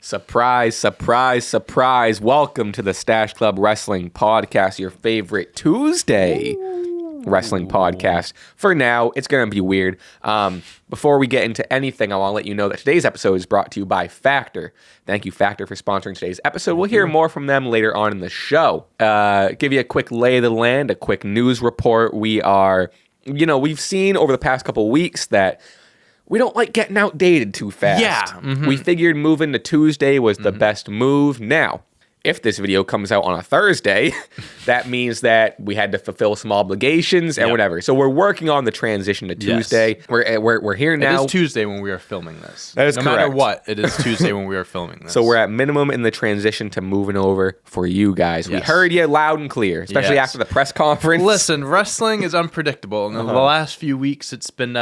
Surprise, surprise, surprise. Welcome to the Stache Club Wrestling Podcast, your favorite Tuesday wrestling podcast. For now, it's going to be weird. Before we get into anything, I want to let you know that today's episode is brought to you by Factor. Thank you, Factor, for sponsoring today's episode. We'll hear more from them later on in the show. Give you a quick lay of the land, a quick news report. We've seen over the past couple weeks that we don't like getting outdated too fast. Yeah. We figured moving to Tuesday was the best move. Now, if this video comes out on a Thursday, that means that we had to fulfill some obligations and whatever. So we're working on the transition to Tuesday. Yes. We're here now. It is Tuesday when we are filming this. That is correct. No matter what, it is Tuesday when we are filming this. So we're at minimum in the transition to moving over for you guys. We heard you loud and clear, especially after the press conference. Listen, wrestling is unpredictable. In the last few weeks, it's been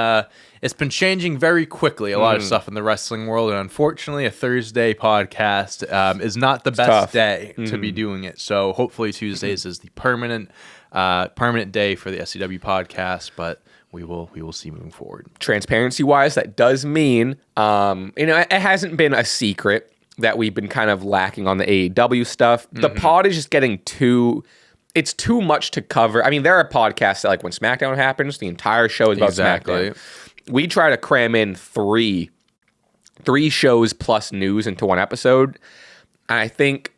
changing very quickly, a lot of stuff in the wrestling world, and unfortunately, a Thursday podcast is not the best day to be doing it. So hopefully Tuesdays is the permanent day for the SCW podcast, but we will see moving forward. Transparency-wise, that does mean, it hasn't been a secret that we've been kind of lacking on the AEW stuff. The pod is just getting it's too much to cover. I mean, there are podcasts that, like, when SmackDown happens, the entire show is about SmackDown. We try to cram in three shows plus news into one episode. And I think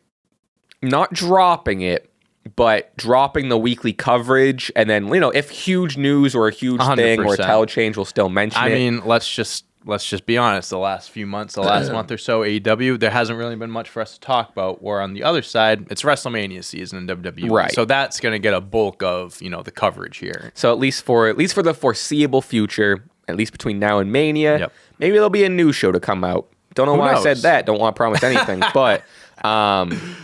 not dropping it, but dropping the weekly coverage. And then, if huge news or a huge 100%. Thing or a title change, we'll still mention it. I mean, let's just be honest. The last few months, the last month or so, AEW, there hasn't really been much for us to talk about. Where on the other side, it's WrestleMania season in WWE. Right. So that's going to get a bulk of, the coverage here. So at least for the foreseeable future, at least between now and Mania, maybe there'll be a new show to come out. Don't know why I said that. Don't want to promise anything, but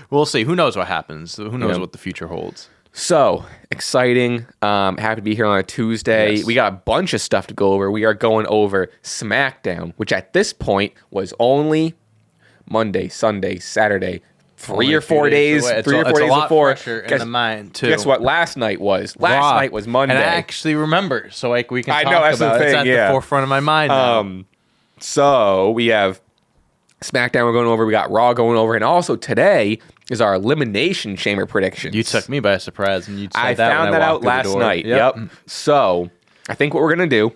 we'll see. Who knows what happens? Who knows what the future holds? So exciting. Happy to be here on a Tuesday. Yes. We got a bunch of stuff to go over. We are going over SmackDown, which at this point was only Monday, Sunday, Saturday, 3 or 4 days. 3 or 4 days before. In the mind too. Guess what? Last night was Monday. And I actually remember, so we can talk that's about the thing, it's at the forefront of my mind now. So we have SmackDown we're going over. We got Raw going over, and also today is our Elimination Chamber predictions. You took me by surprise, and you said I that found when that I out last night. Yep. So I think what we're gonna do,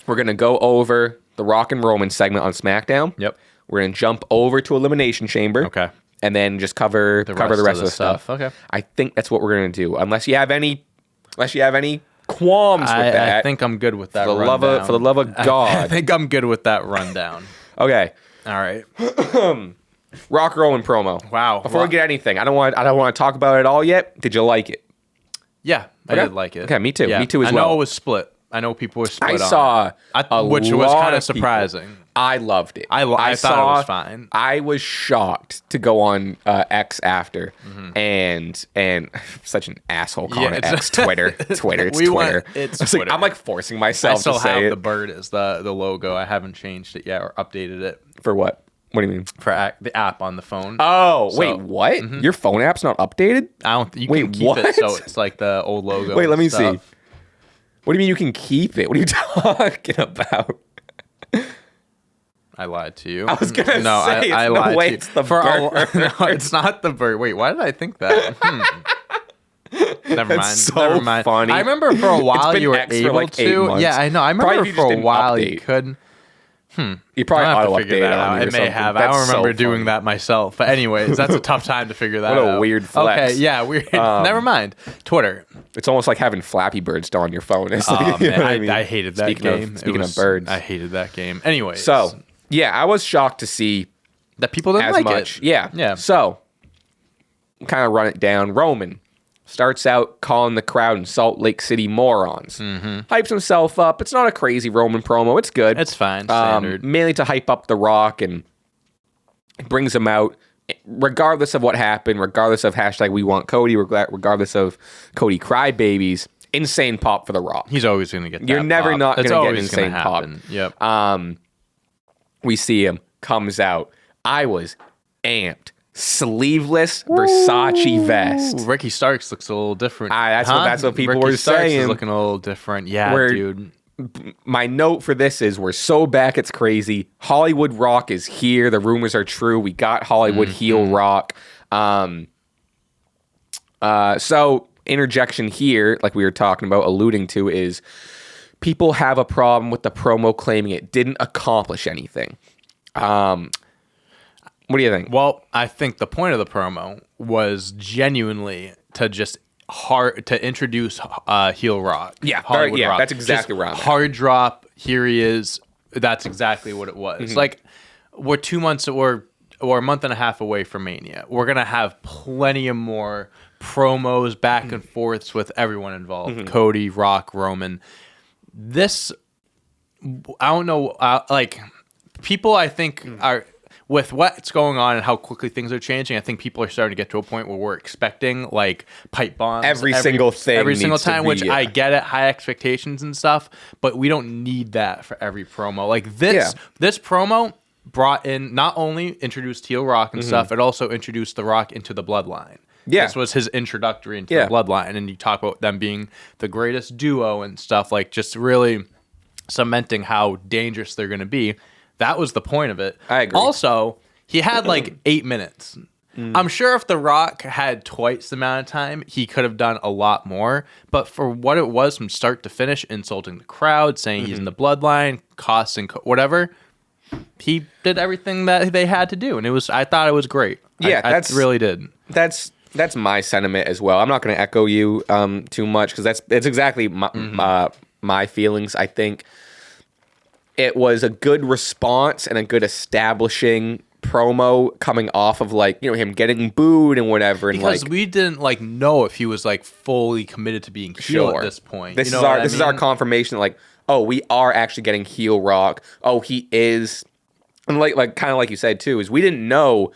we're gonna go over the Rock and Roman segment on SmackDown. Yep. We're gonna jump over to Elimination Chamber. Okay. And then just cover the rest of the stuff. Okay. I think that's what we're gonna do, unless you have any qualms with that. I think I'm good with that. For the love of God, I think I'm good with that rundown. Okay. All right. Rock Roman promo. Wow. Before we get anything, I don't want to talk about it all yet. Did you like it? Yeah, I did like it. Okay, me too. Yeah. Me too as well. I know it was split. I know people were split. I saw which was kind of surprising. I loved it. I thought it was fine. I was shocked to go on X after, and such an asshole calling it X. Twitter. It's Twitter. Twitter. I'm like forcing myself to say it. I still have the bird as the logo. I haven't changed it yet or updated it. For what? What do you mean? For the app on the phone. Oh, wait, what? Your phone app's not updated? You can keep it, so it's like the old logo. Wait, let me see. What do you mean you can keep it? What are you talking about? I lied to you. I was going to say, I lied to you. It's the bird. No, it's not the bird. Wait, why did I think that? Never mind. So Never mind. Funny. I remember for a while you were able to. Yeah, I know. I remember for a while you could. You probably auto-updated that out. I may have. I don't remember doing that myself. But anyways, that's a tough time to figure that out. What a weird flex. Okay, yeah, weird. Never mind. Twitter. It's almost like having Flappy Bird still on your phone. It's like, man, I hated that game. Speaking of birds. I hated that game. Anyways. So, yeah, I was shocked to see that people didn't like much. It. Yeah. So, kind of run it down. Roman starts out calling the crowd in Salt Lake City morons. Hypes himself up. It's not a crazy Roman promo. It's good. It's fine. Standard. Mainly to hype up The Rock, and brings him out regardless of what happened, regardless of hashtag we want Cody, regardless of Cody crybabies. Insane pop for The Rock. He's always going to get that You're never pop. not going to get always insane gonna pop. happen. Yep. We see him, comes out. I was amped. Sleeveless Versace vest. Ricky Starks looks a little different. That's what people Ricky were Starks saying. is looking a little different. Yeah, dude. my note for this is we're so back it's crazy. Hollywood Rock is here. The rumors are true. We got Hollywood heel Rock. So interjection here, like we were talking about, alluding to, is people have a problem with the promo claiming it didn't accomplish anything. What do you think? Well, I think the point of the promo was genuinely to just introduce heel Rock. Yeah, Hollywood Rock. That's exactly where I'm at. Hard drop. Here he is. That's exactly what it was. Like, we're 2 months or a month and a half away from Mania. We're gonna have plenty of more promos back and forths with everyone involved. Cody, Rock, Roman. This, I don't know. Like, people, I think are. With what's going on and how quickly things are changing, I think people are starting to get to a point where we're expecting like pipe bombs every single thing, every single time. Which I get it, high expectations and stuff, but we don't need that for every promo. Like this promo brought in, not only introduced heel Rock and stuff, it also introduced the Rock into the Bloodline. Yeah, this was his introductory into the Bloodline, and you talk about them being the greatest duo and stuff, like just really cementing how dangerous they're going to be. That was the point of it. I agree. Also, he had like 8 minutes. I'm sure if The Rock had twice the amount of time, he could have done a lot more. But for what it was from start to finish, insulting the crowd, saying he's in the Bloodline, costing whatever, he did everything that they had to do, and I thought it was great. Yeah, I really did. That's my sentiment as well. I'm not going to echo you too much because that's exactly my feelings. I think it was a good response and a good establishing promo coming off of like, you know, him getting booed and whatever. And because like, we didn't like know if he was like fully committed to being heel at this point. This is our confirmation that, like, oh, we are actually getting heel Rock. Oh, he is. And like kind of like you said too, is we didn't know.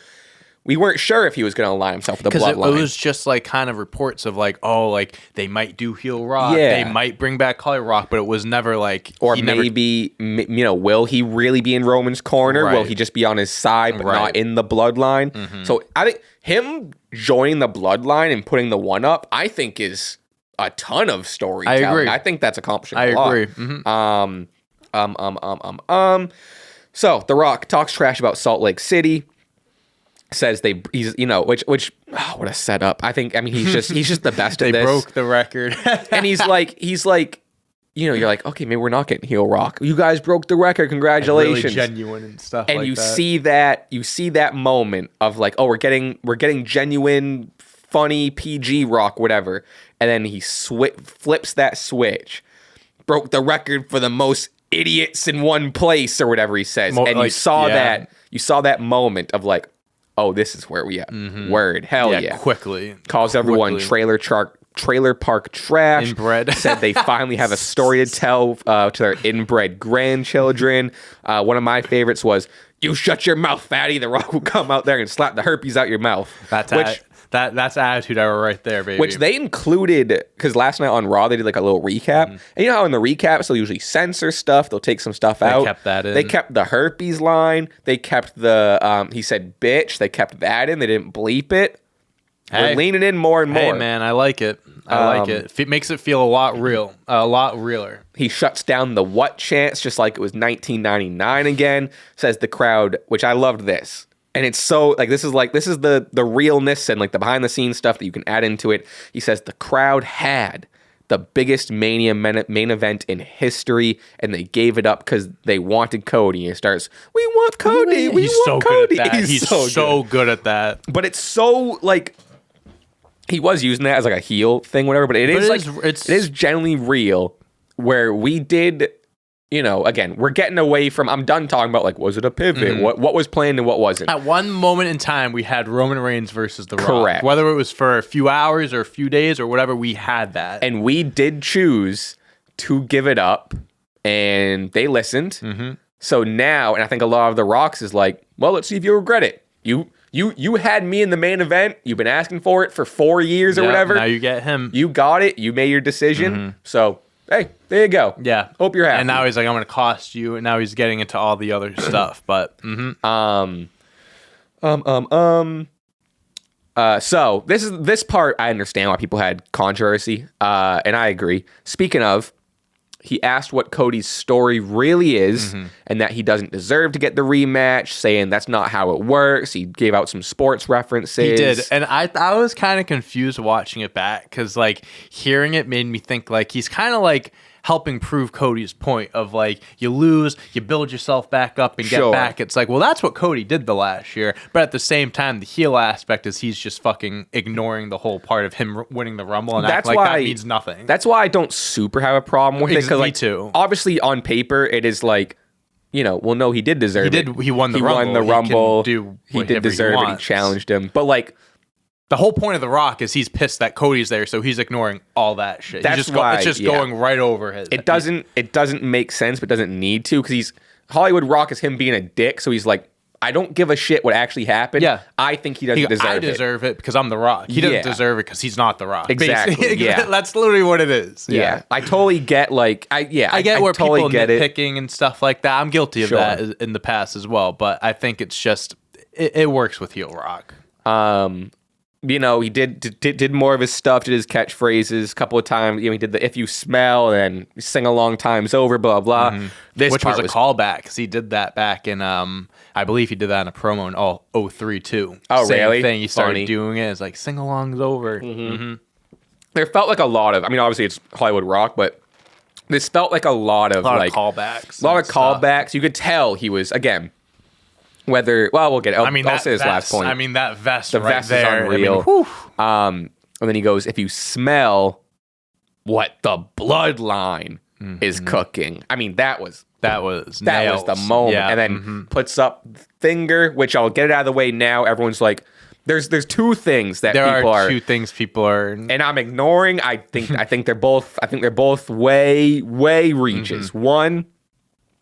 We weren't sure if he was going to align himself with the Bloodline. It was just like kind of reports of like, oh, like they might do heel Rock, they might bring back Hollywood Rock, but it was never like, or maybe you know, will he really be in Roman's corner? Right. Will he just be on his side but not in the Bloodline? So I think him joining the Bloodline and putting the one up, I think is a ton of storytelling. I agree. I think that's accomplishing a lot. Agree. So The Rock talks trash about Salt Lake City. Says he's, you know, which what a setup. I mean he's just the best at this. They broke the record. And he's like, you know, you're like, okay, maybe we're not getting heel Rock. You guys broke the record. Congratulations. Really genuine and stuff. And you see that moment of like, oh, we're getting genuine, funny PG Rock, whatever. And then he flips that switch. Broke the record for the most idiots in one place or whatever he says. And you saw that moment of like, oh, this is where we at. Word. Hell yeah. Quickly. Calls everyone trailer park trash. Inbred. Said they finally have a story to tell to their inbred grandchildren. One of my favorites was, you shut your mouth, fatty. The Rock will come out there and slap the herpes out your mouth. That's attitude hour right there, baby. Which they included, because last night on Raw, they did like a little recap. And you know how in the recaps, they'll usually censor stuff. They'll take some stuff out. They kept that in. They kept the herpes line. They kept the, he said bitch. They kept that in. They didn't bleep it. We're leaning in more and more. Hey, man, I like it. I like it. It makes it feel a lot realer. He shuts down the what chants just like it was 1999 again. Says the crowd, which I loved this. And it's so, like, this is the realness and, like, the behind-the-scenes stuff that you can add into it. He says the crowd had the biggest Mania main event in history, and they gave it up because they wanted Cody. And it starts, we want Cody, we want Cody. He's so good at that. But it's so, like, he was using that as, like, a heel thing, whatever, but it is genuinely real, where we did... You know, again, we're getting away from... I'm done talking about, like, was it a pivot? What was planned and what wasn't? At one moment in time, we had Roman Reigns versus The Rock. Correct. Whether it was for a few hours or a few days or whatever, we had that. And we did choose to give it up, and they listened. So now, and I think a lot of The Rock's is like, well, let's see if you regret it. You had me in the main event. You've been asking for it for 4 years or whatever. Now you get him. You got it. You made your decision. So... Hey, there you go. Yeah. Hope you're happy. And now he's like, I'm going to cost you. And now he's getting into all the other stuff. But, so this part, I understand why people had controversy. And I agree. Speaking of, he asked what Cody's story really is and that he doesn't deserve to get the rematch, saying that's not how it works. He gave out some sports references. He did. And I was kind of confused watching it back because, like, hearing it made me think, like, he's kind of, like, helping prove Cody's point of, like, you lose, you build yourself back up and get back. It's like, well, that's what Cody did the last year. But at the same time, the heel aspect is he's just fucking ignoring the whole part of him winning the Rumble and acting like that means nothing. That's why I don't super have a problem with it. Because, like, too. Obviously, on paper, it is like, you know, well, no, he did deserve it. He won the Rumble. He did deserve it. He challenged him. But, like, the whole point of The Rock is he's pissed that Cody's there, so he's ignoring all that shit. That's why it's just going right over his. It doesn't make sense, but doesn't need to, because Hollywood Rock is him being a dick. So he's like, I don't give a shit what actually happened. Yeah, I think he doesn't deserve it. I deserve it because I'm The Rock. He doesn't deserve it because he's not The Rock. Exactly. Yeah, that's literally what it is. Yeah, I totally get I get where totally people get nitpicking and stuff like that. I'm guilty of that in the past as well, but I think it's just it works with heel Rock. You know, he did more of his stuff, did his catchphrases a couple of times. You know, he did the "if you smell" and sing along times over, blah blah. Which was a callback because he did that back in I believe he did that in a promo in 03 too. Oh, Same really? thing. He started doing it. It's like sing alongs over. There felt like a lot of. I mean, obviously it's Hollywood Rock, but this felt like a lot of callbacks. A lot of callbacks. You could tell he was again. We'll get it. I'll say his last point. I mean, that vest the right vest there. is unreal. I mean, and then he goes, if you smell what the bloodline is cooking. I mean, that was nails. the moment. Yeah. And then puts up finger, which I'll get it out of the way now. Everyone's like, there's two things that two things people are, and I'm ignoring. I think they're both way reaches. One,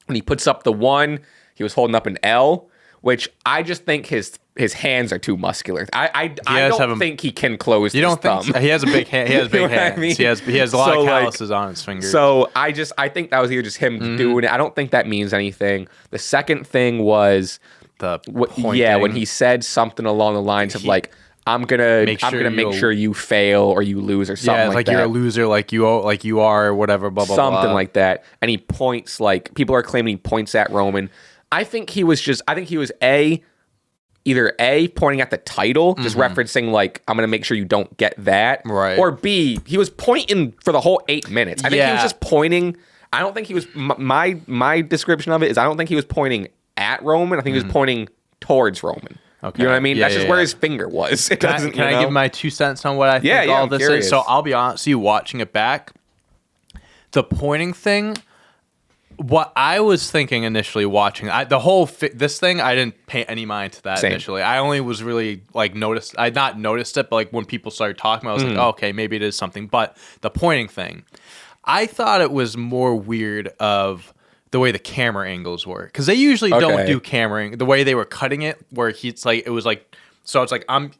when he puts up the one, he was holding up an L. Which I just think his hands are too muscular. I don't think he can close. You don't think thumb. He has a big hand? He has big hands. I mean? He has a lot of calluses on his fingers. So I think that was either just him doing it. I don't think that means anything. The second thing was the when he said something along the lines of like, I'm gonna make sure you fail or you lose or something like that. You're a loser, like you are, or whatever. Blah blah something blah. like that. And he points like people are claiming he points at Roman. I think he was either A, pointing at the title, just referencing like, I'm going to make sure you don't get that. Right. Or B, he was pointing for the whole 8 minutes. I think he was just pointing. I don't think he was, my description of it is I don't think he was pointing at Roman. I think he was pointing towards Roman. Okay. You know what I mean? That's just where his finger was. It doesn't, can I give my 2 cents on what I think all this is? So I'll be honest with you, watching it back, the pointing thing, what I was thinking initially watching this thing, I didn't pay any mind to that initially. I only was really like I'd not noticed it, but like when people started talking, I was like, oh, okay, maybe it is something. But the pointing thing, I thought it was more weird of the way the camera angles were, because they usually don't do camera the way they were cutting it, where it's like it was like so it's like I'm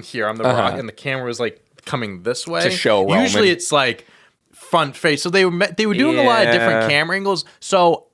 here, I'm the Rock, and the camera was like coming this way to show Roman. Usually it's like front face, so they were doing a lot of different camera angles. So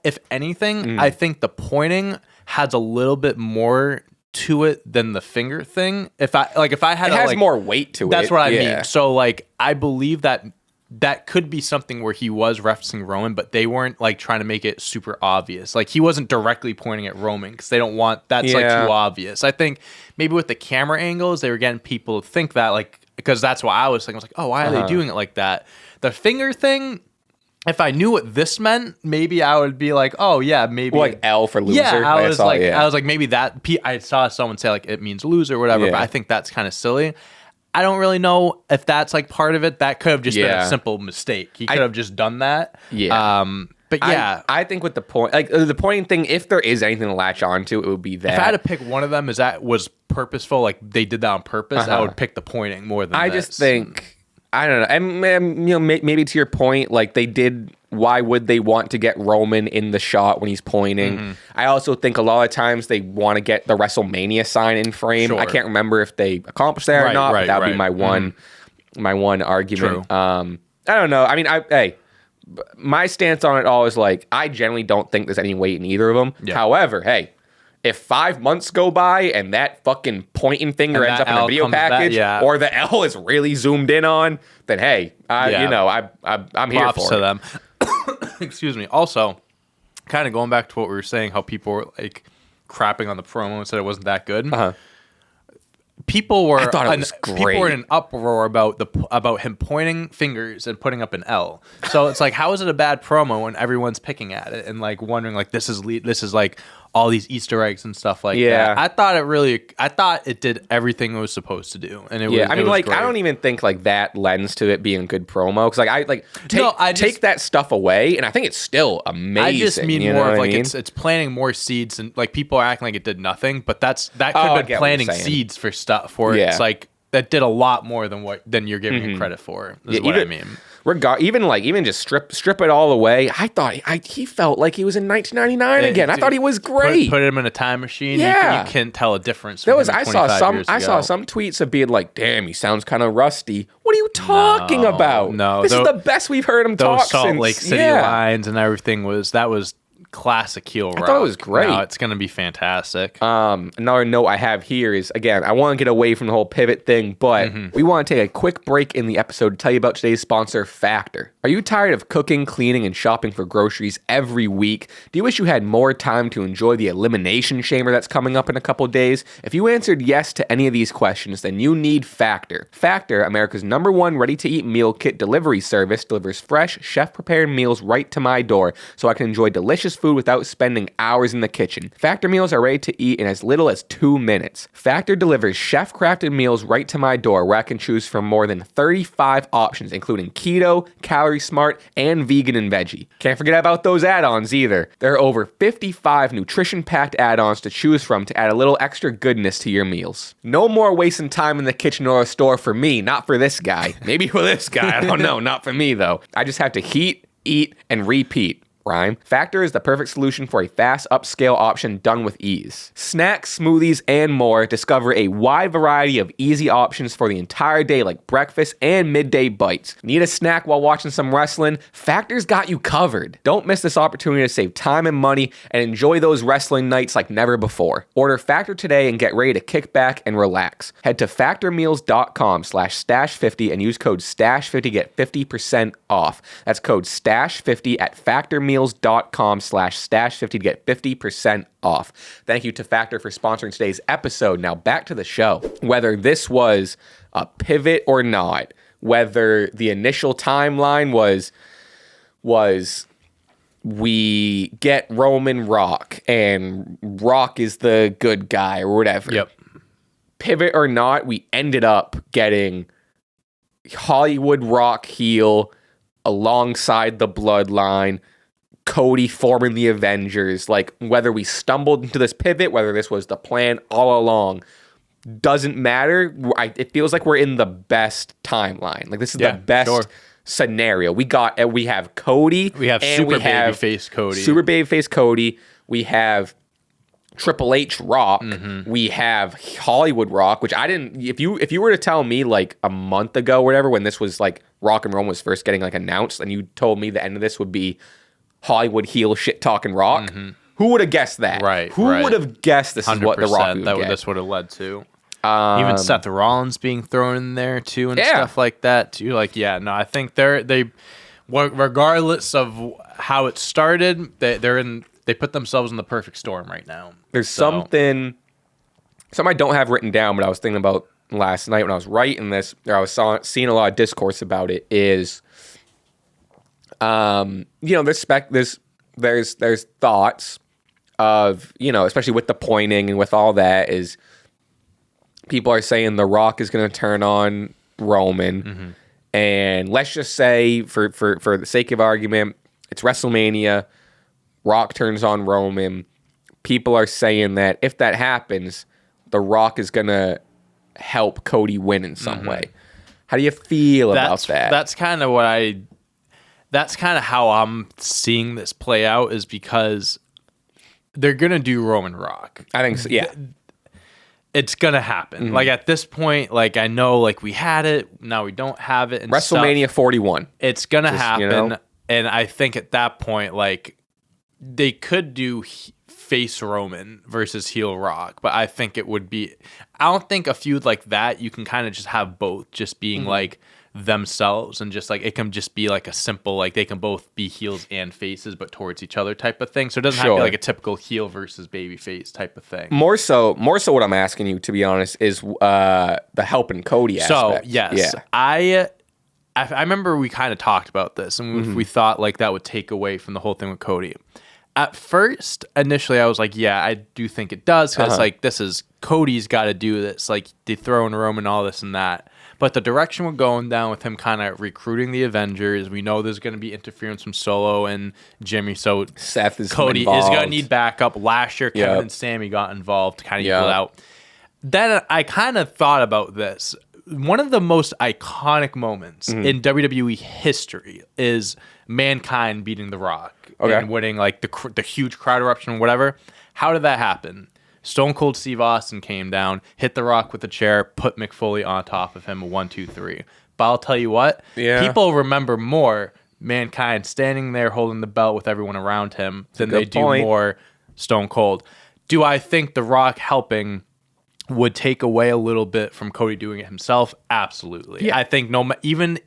if anything, I think the pointing has a little bit more to it than the finger thing. If I had, it has more weight to it. That's what I mean. So like I believe that could be something where he was referencing Roman, but they weren't like trying to make it super obvious. Like he wasn't directly pointing at Roman because they don't want that's like too obvious. I think maybe with the camera angles, they were getting people to think that, like, because that's why I was thinking. I was like, oh, why are they doing it like that? The finger thing, if I knew what this meant, maybe I would be like, oh yeah, maybe like L for loser. Yeah, I was like maybe that. I saw someone say like it means loser or whatever, but I think that's kind of silly. I don't really know if that's like part of it. That could have just been a simple mistake. He could have just done that. Yeah. But yeah, I think with the point, like the pointing thing, if there is anything to latch onto, it would be that. If I had to pick one of them, was purposeful, like they did that on purpose, I would pick the pointing more than. Just think, I don't know, and you know, maybe to your point, like they did. Why would they want to get Roman in the shot when he's pointing? I also think a lot of times they want to get the WrestleMania sign in frame. I can't remember if they accomplished that or not, but that would be my one argument. I don't know. I mean, my stance on it all is like, I generally don't think there's any weight in either of them. Yeah. However, hey, if 5 months go by and that fucking pointing finger ends up in a video package, or the L is really zoomed in on, then hey, I'm here Props for to it. them. Excuse me. Also, kind of going back to what we were saying, how people were like crapping on the promo and said it wasn't that good. People were I thought it was great. People were in an uproar about him pointing fingers and putting up an L. So it's like, how is it a bad promo when everyone's picking at it and like wondering like this is like all these Easter eggs and stuff like that. I thought it did everything it was supposed to do, and it was. I mean, like great. I don't even think like that lends to it being a good promo because like take that stuff away, and I think it's still amazing. I just mean more of like it's planting more seeds, and like people are acting like it did nothing, but that could have been planting seeds for stuff. It's like that did a lot more than you're giving it credit for. Is what I mean. Even just strip it all away. I thought he felt like he was in 1999 again. I thought he was great. Put him in a time machine. Yeah, you can't tell a difference. I saw some tweets of being like, "Damn, he sounds kind of rusty." What are you talking about? No, this is the best we've heard him talk since Salt Lake City lines and everything was classic heel route. I thought it was great. No, it's going to be fantastic. Another note I have here is, again, I want to get away from the whole pivot thing, but we want to take a quick break in the episode to tell you about today's sponsor, Factor. Are you tired of cooking, cleaning, and shopping for groceries every week? Do you wish you had more time to enjoy the Elimination Chamber that's coming up in a couple days? If you answered yes to any of these questions, then you need Factor. Factor, America's #1 ready-to-eat meal kit delivery service, delivers fresh, chef-prepared meals right to my door so I can enjoy delicious food without spending hours in the kitchen. Factor meals are ready to eat in as little as 2 minutes. Factor delivers chef-crafted meals right to my door where I can choose from more than 35 options, including keto, calorie smart, and vegan and veggie. Can't forget about those add-ons either. There are over 55 nutrition-packed add-ons to choose from to add a little extra goodness to your meals. No more wasting time in the kitchen or a store for me, not for this guy. Maybe for this guy, I don't know, not for me though. I just have to heat, eat, and repeat. Rhyme. Factor is the perfect solution for a fast upscale option done with ease. Snacks, smoothies, and more. Discover a wide variety of easy options for the entire day like breakfast and midday bites. Need a snack while watching some wrestling? Factor's got you covered. Don't miss this opportunity to save time and money and enjoy those wrestling nights like never before. Order Factor today and get ready to kick back and relax. Head to factormeals.com/stash50 and use code stash50 to get 50% off. That's code stash50 at factormeals.com/stash50 to get 50% off. Thank you to Factor for sponsoring today's episode. Now back to the show. Whether this was a pivot or not, whether the initial timeline was we get Roman Rock and Rock is the good guy or whatever. Yep. Pivot or not, we ended up getting Hollywood Rock heel alongside the Bloodline, Cody forming the Avengers. Like, whether we stumbled into this pivot, whether this was the plan all along, doesn't matter. It feels like we're in the best timeline. Like, this is the best scenario. We have Cody. We have super babyface Cody. Super babyface Cody. We have Triple H Rock. We have Hollywood Rock, which I didn't. If you were to tell me like a month ago or whatever, when this was like Rock and Roll was first getting like announced, and you told me the end of this would be Hollywood heel shit talking Rock, who would have guessed that? Right. Who would have guessed this is what the Rock would get? This would have led to. Even Seth Rollins being thrown in there too, and stuff like that too. Like, I think they regardless of how it started, they put themselves in the perfect storm right now. There's something I don't have written down, but I was thinking about last night when I was writing this, or I was seeing a lot of discourse about it, is there's thoughts of, especially with the pointing and with all that, is people are saying The Rock is going to turn on Roman, and let's just say for the sake of argument, it's WrestleMania, Rock turns on Roman. People are saying that if that happens, The Rock is going to help Cody win in some way. How do you feel about that? That's kind of how I'm seeing this play out, is because they're going to do Roman Rock. I think so, yeah. It's going to happen. Like, at this point, like, I know, like, we had it, now we don't have it. And WrestleMania 41. It's going to happen. And I think at that point, like, they could do face Roman versus heel Rock, but I think it would be, I don't think a feud like that, you can kind of just have both just being like themselves, and just like it can just be like a simple, like they can both be heels and faces but towards each other type of thing. So it doesn't have to be like a typical heel versus baby face type of thing. More so what I'm asking you, to be honest, is the helping Cody aspect. So yes, I remember we kind of talked about this, and we thought like that would take away from the whole thing with Cody. At first, initially, I was like, yeah, I do think it does, because like this is Cody's got to do this, like dethrone Roman, all this and that. But the direction we're going down with him kind of recruiting the Avengers, we know there's going to be interference from Solo and Jimmy, so Cody is going to need backup. Last year, Kevin and Sammy got involved to kind of equal it out. Then I kind of thought about this. One of the most iconic moments in WWE history is Mankind beating The Rock and winning like the huge crowd eruption, whatever. How did that happen? Stone Cold Steve Austin came down, hit The Rock with a chair, put Mick Foley on top of him, 1, 2, 3. But I'll tell you what, people remember more Mankind standing there holding the belt with everyone around him than they do more Stone Cold. Do I think The Rock helping would take away a little bit from Cody doing it himself? Absolutely. Yeah. I think even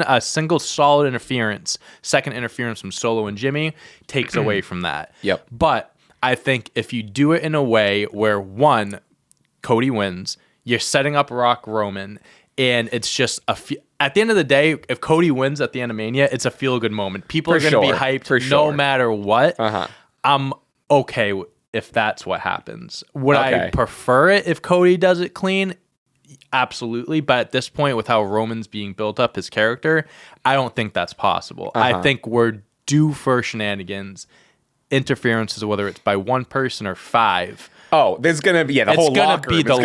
a single solid interference, second interference from Solo and Jimmy takes away from that. Yep. But I think if you do it in a way where, one, Cody wins, you're setting up Rock Roman, and it's just at the end of the day, if Cody wins at the end of Mania, it's a feel-good moment. People are going to be hyped no matter what. I'm okay if that's what happens. Would I prefer it if Cody does it clean? Absolutely. But at this point, with how Roman's being built up, his character, I don't think that's possible. I think we're due for shenanigans, interferences, whether it's by one person or 5. Oh, there's gonna be the whole locker room. It's gonna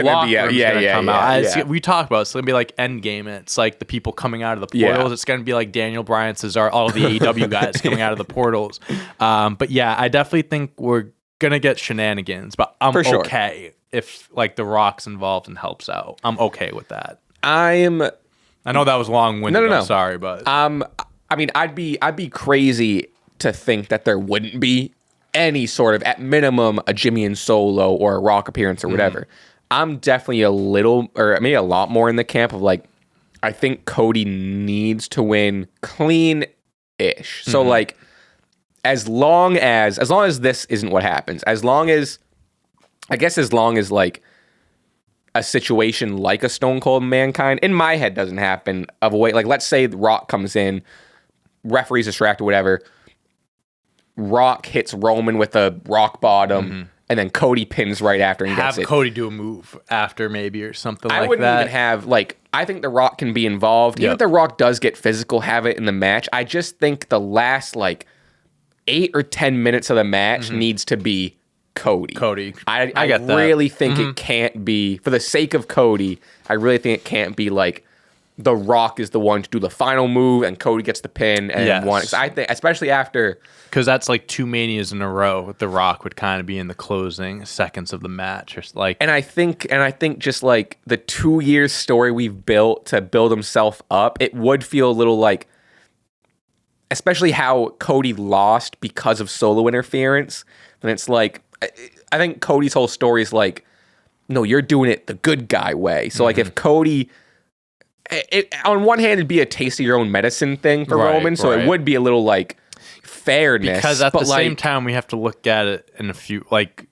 be come out. We talked about it. It's gonna be like Endgame. It's like the people coming out of the portals. It's gonna be like Daniel Bryan, Cesaro, all of the AEW guys coming out of the portals. But yeah, I definitely think we're gonna get shenanigans. But I'm okay if like The Rock's involved and helps out. I'm okay with that. I know that was long-winded. No. Sorry, but I mean, I'd be crazy to think that there wouldn't be any sort of, at minimum, a Jimmy and Solo or a Rock appearance or whatever. I'm definitely a little, or maybe a lot more in the camp of like, I think Cody needs to win clean-ish. So like, as long as this isn't what happens, as long as like a situation like a Stone Cold Mankind, in my head, doesn't happen, of a way, like let's say The Rock comes in, referee's distracted, whatever, Rock hits Roman with a rock bottom, and then Cody pins right after and gets it. Have Cody do a move after maybe or something like that. I wouldn't even have, like, I think The Rock can be involved. Even if The Rock does get physical, have it in the match. I just think the last, like, 8 or 10 minutes of the match needs to be Cody. I get that. Really think it can't be, for the sake of Cody, I really think it can't be like The Rock is the one to do the final move and Cody gets the pin and one. I think, especially after, because that's like 2 Manias in a row. The Rock would kind of be in the closing seconds of the match, or like. And I think just like the 2 years story we've built to build himself up, it would feel a little like, especially how Cody lost because of Solo interference. And it's like, I think Cody's whole story is like, no, you're doing it the good guy way. So like if Cody, on one hand, it'd be a taste of your own medicine thing for Roman. So it would be a little like fairness. Because at the same time, we have to look at it in a few, like,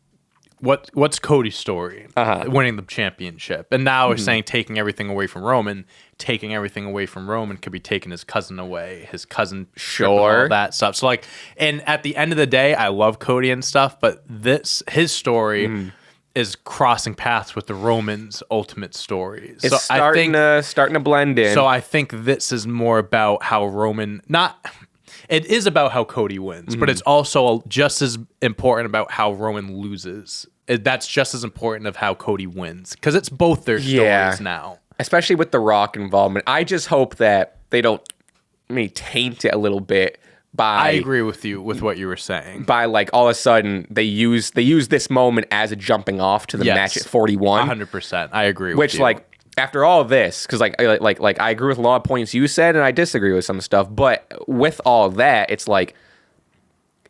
what's Cody's story? Winning the championship. And now we're saying taking everything away from Roman. Taking everything away from Roman could be taking his cousin away. His cousin, all that stuff. So like, and at the end of the day, I love Cody and stuff, but his story is crossing paths with the Roman's ultimate story. It's so starting to blend in. So I think this is more about how Roman, it is about how Cody wins, but it's also just as important about how Roman loses. That's just as important of how Cody wins, because it's both their stories now. Especially with The Rock involvement. I just hope that they don't taint it a little bit by... I agree with you with what you were saying. By like all of a sudden they use this moment as a jumping off to the match at 41. 100%. I agree with you. Which like after all of this, because like I agree with a lot of points you said and I disagree with some stuff, but with all that, it's like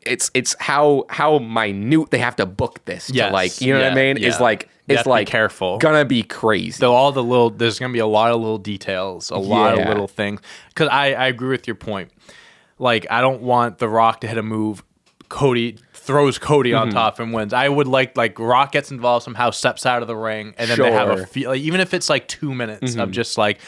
it's how minute they have to book this to like, you know what I mean? Yeah. It's like careful. Gonna be crazy. So there's gonna be a lot of little details, a lot of little things. Because I agree with your point. Like, I don't want The Rock to hit a move. Cody throws Cody on top and wins. I would like Rock gets involved somehow, steps out of the ring, and then they have a feel. Like, even if it's like 2 minutes of just like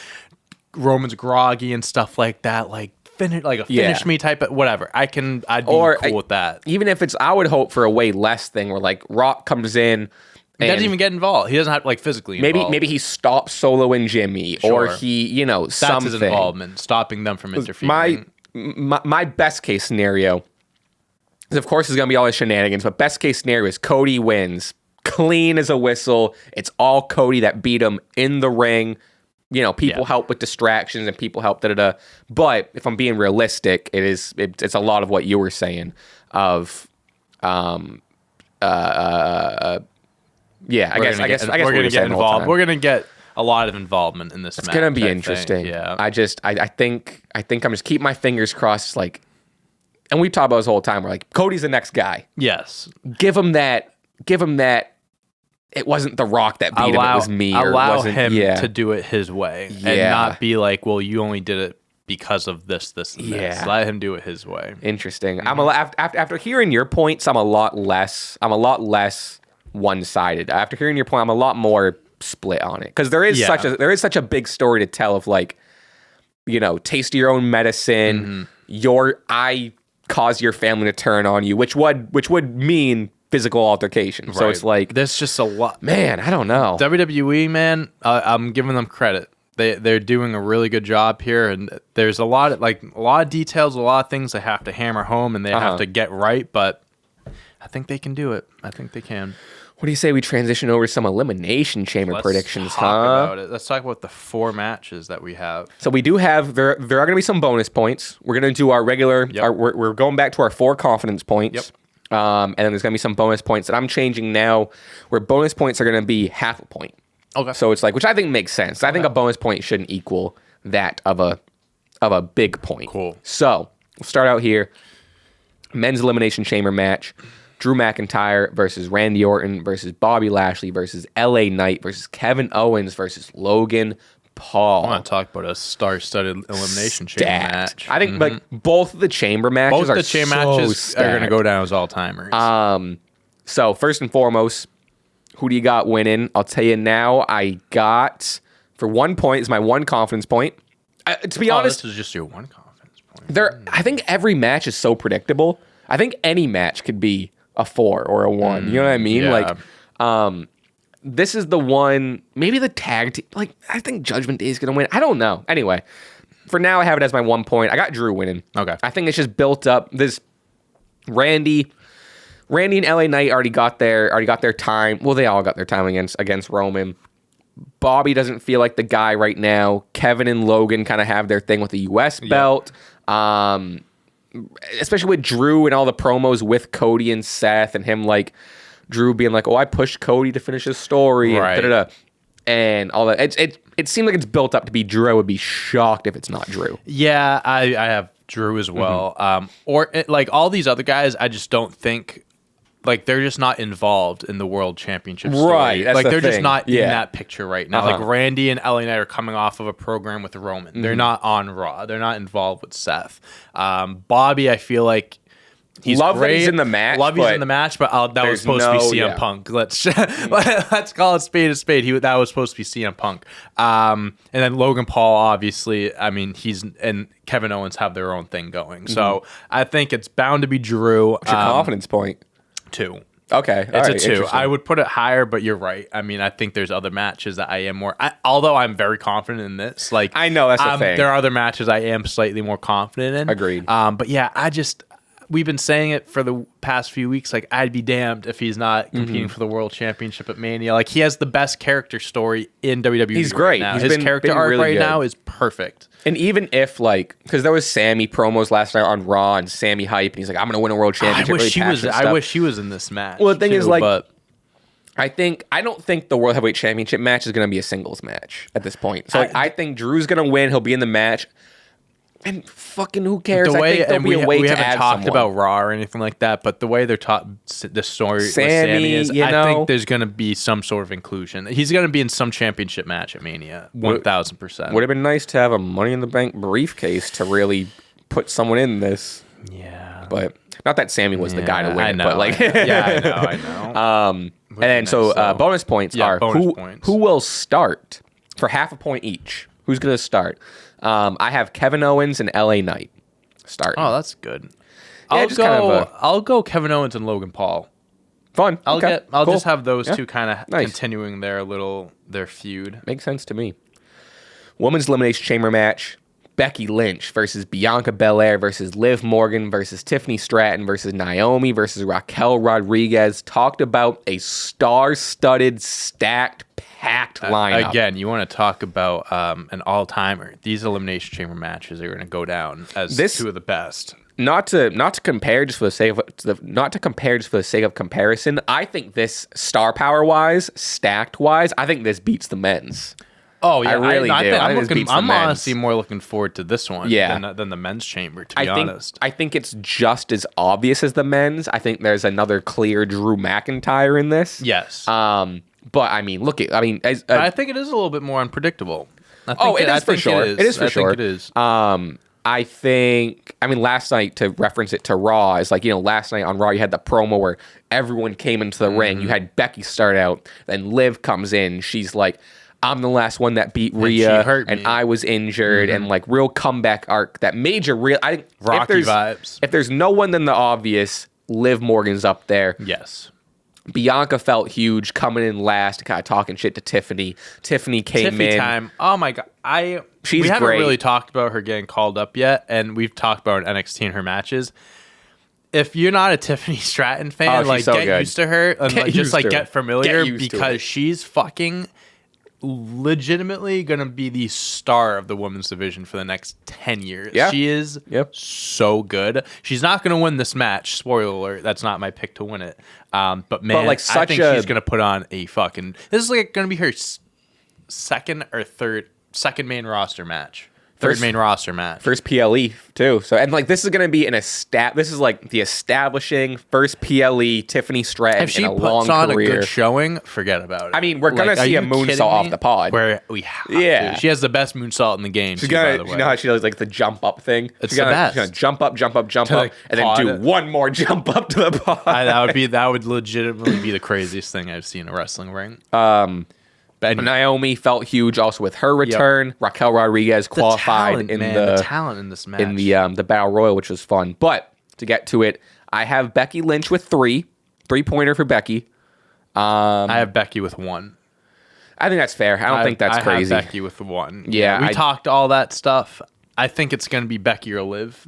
Roman's groggy and stuff like that, like finish me type of whatever. I'd be cool with that. Even if it's, I would hope for a way less thing where like Rock comes in. He doesn't even get involved. He doesn't have to like physically involved. Maybe he stops Solo and Jimmy, or he that's something. His involvement, stopping them from interfering. My best case scenario is, of course, it's gonna be all his shenanigans. But best case scenario is Cody wins clean as a whistle. It's all Cody that beat him in the ring. People help with distractions and people help But if I'm being realistic, it's a lot of what you were saying of I guess we're gonna get involved. We're gonna get a lot of involvement in this match. It's gonna be interesting. Yeah. I think I'm just keep my fingers crossed. Like, and we talked about this the whole time. We're like, Cody's the next guy. Yes. Give him that. It wasn't The Rock that beat him. It was me. Allow him to do it his way and not be like, well, you only did it because of this, this, and this. Let him do it his way. Interesting. After hearing your points, I'm a lot less one-sided. After hearing your point, I'm a lot more split on it, because there is such a big story to tell of like, taste your own medicine. I cause your family to turn on you, which would mean physical altercation. Right. So it's like, there's just a lot. Man, I don't know. WWE, man, I'm giving them credit. They're doing a really good job here, and there's a lot of details, a lot of things they have to hammer home and they have to get right, but I think they can do it. I think they can. What do you say we transition over to some Elimination Chamber predictions, Let's talk about it. Let's talk about the 4 matches that we have. So we do have, there are going to be some bonus points. We're going to do our regular, we're going back to our 4 confidence points. Yep. And then there's going to be some bonus points that I'm changing now, where bonus points are going to be half a point. Okay. So it's like, which I think makes sense. I think a bonus point shouldn't equal that of a big point. Cool. So we'll start out here. Men's Elimination Chamber match. Drew McIntyre versus Randy Orton versus Bobby Lashley versus LA Knight versus Kevin Owens versus Logan Paul. I want to talk about a star-studded Elimination Chamber match. I think like both of the chamber matches are going to go down as all-timers. So first and foremost, who do you got winning? I'll tell you now. I got, for 1 point, is my 1 confidence point. To be honest, this is just your 1 confidence point. I think every match is so predictable. I think any match could be a 4 or a 1. You know what I mean? Yeah. Like, this is the one, maybe the tag team. Like, I think Judgment Day is going to win. I don't know. Anyway, for now, I have it as my 1 point. I got Drew winning. Okay. I think it's just built up. This Randy and LA Knight already got their time. Well, they all got their time against Roman. Bobby doesn't feel like the guy right now. Kevin and Logan kind of have their thing with the U.S. belt. Especially with Drew and all the promos with Cody and Seth, and him like Drew being like, "Oh, I pushed Cody to finish his story," and all that. It seemed like it's built up to be Drew. I would be shocked if it's not Drew. Yeah, I have Drew as well. Like all these other guys, I just don't think. Like, they're just not involved in the World Championship story. Right, that's like, they're thing. just not in that picture right now. Like, Randy and LA Knight are coming off of a program with Roman. They're not on Raw. They're not involved with Seth. Bobby, I feel like he's Love great. that he's in the match. Love he's in the match, but that was supposed to be CM Punk. Let's call it spade a spade. That was supposed to be CM Punk. And then Logan Paul, obviously, I mean, and Kevin Owens have their own thing going. So I think it's bound to be Drew. What's your confidence point? 2. Okay. It's a 2. I would put it higher, but you're right. I mean, I think there's other matches that I am more... although I'm very confident in this. Like, I know, that's the thing. There are other matches I am slightly more confident in. Agreed. But yeah, we've been saying it for the past few weeks. Like, I'd be damned if he's not competing for the World Championship at Mania. Like, he has the best character story in WWE. He's great. Now. His character arc really now is perfect. And even if, like, because there was Sammy promos last night on Raw and Sammy hype, and he's like, I'm going to win a World Championship. I wish he was in this match. Well, the thing is, like, I don't think the World Heavyweight Championship match is going to be a singles match at this point. So, like, I think Drew's going to win. He'll be in the match. And fucking who cares? The way, I think there'll be a way we to haven't add talked someone. about Raw or anything like that, but the way they're taught the story with Sammy, Sammy is, you I know? think there's going to be some sort of inclusion. He's going to be in some championship match at Mania, 1,000%. Would have been nice to have a Money in the Bank briefcase to really put someone in this. Yeah. But not that Sammy was the guy to win I it, know, but like, I know. and then bonus points are bonus points. who will start for half a point each. Who's gonna start? I have Kevin Owens and LA Knight start. Oh, that's good. Yeah, I'll go Kevin Owens and Logan Paul. Fun. I'll Cool. just have those two kind of Nice. continuing their feud. Makes sense to me. Women's Elimination Chamber match. Becky Lynch versus Bianca Belair versus Liv Morgan versus Tiffany Stratton versus Naomi versus Raquel Rodriguez. Talked about a star-studded, stacked, packed lineup. Again, you want to talk about an all-timer. These Elimination Chamber matches are going to go down as two of the best. Not to compare just for the sake of comparison. I think this star power wise, stacked wise, I think this beats the men's. Oh yeah, I really do. I'm honestly more looking forward to this one than the men's chamber. To be honest, I think it's just as obvious as the men's. I think there's another clear Drew McIntyre in this. Yes. But I mean, I think it is a little bit more unpredictable. It is for sure. It is for sure. It is. I think, last night, to reference it to Raw, is like, last night on Raw, you had the promo where everyone came into the ring. You had Becky start out, then Liv comes in. She's like, I'm the last one that beat Rhea, and I was injured, and like real comeback arc, that major real. I think Rocky vibes. If there's no one, then the obvious, Liv Morgan's up there. Yes. Bianca felt huge coming in last, kind of talking shit to Tiffany. Tiffany came in. Time. Oh my god, we haven't really talked about her getting called up yet, and we've talked about NXT and her matches. If you're not a Tiffany Stratton fan, get used to her and get familiar because she's fucking legitimately gonna be the star of the women's division for the next 10 years. Yeah. She is so good. She's not gonna win this match. Spoiler alert, that's not my pick to win it. But man, I think she's gonna put on a fucking. This is like gonna be her second main roster match. Third main roster match. First PLE too. So and like this is gonna be this is like the establishing first PLE Tiffany Stratton in a long career. If she puts on a good showing, forget about it. I mean, we're gonna see a moonsault off the pod. Where we have to. She has the best moonsault in the game. She's gonna, by the way. You know how she does like the jump up thing? It's the best. She's gonna jump up, and then do one more jump up to the pod. That would legitimately be the craziest thing I've seen in a wrestling ring. Naomi felt huge also with her return. Yep. Raquel Rodriguez qualified the talent in this match. In the Battle Royal, which was fun. But to get to it, I have Becky Lynch with 3-pointer for Becky. I have Becky with 1. I think that's fair. I don't think that's crazy. I have Becky with 1. Yeah, we talked all that stuff. I think it's going to be Becky or Liv.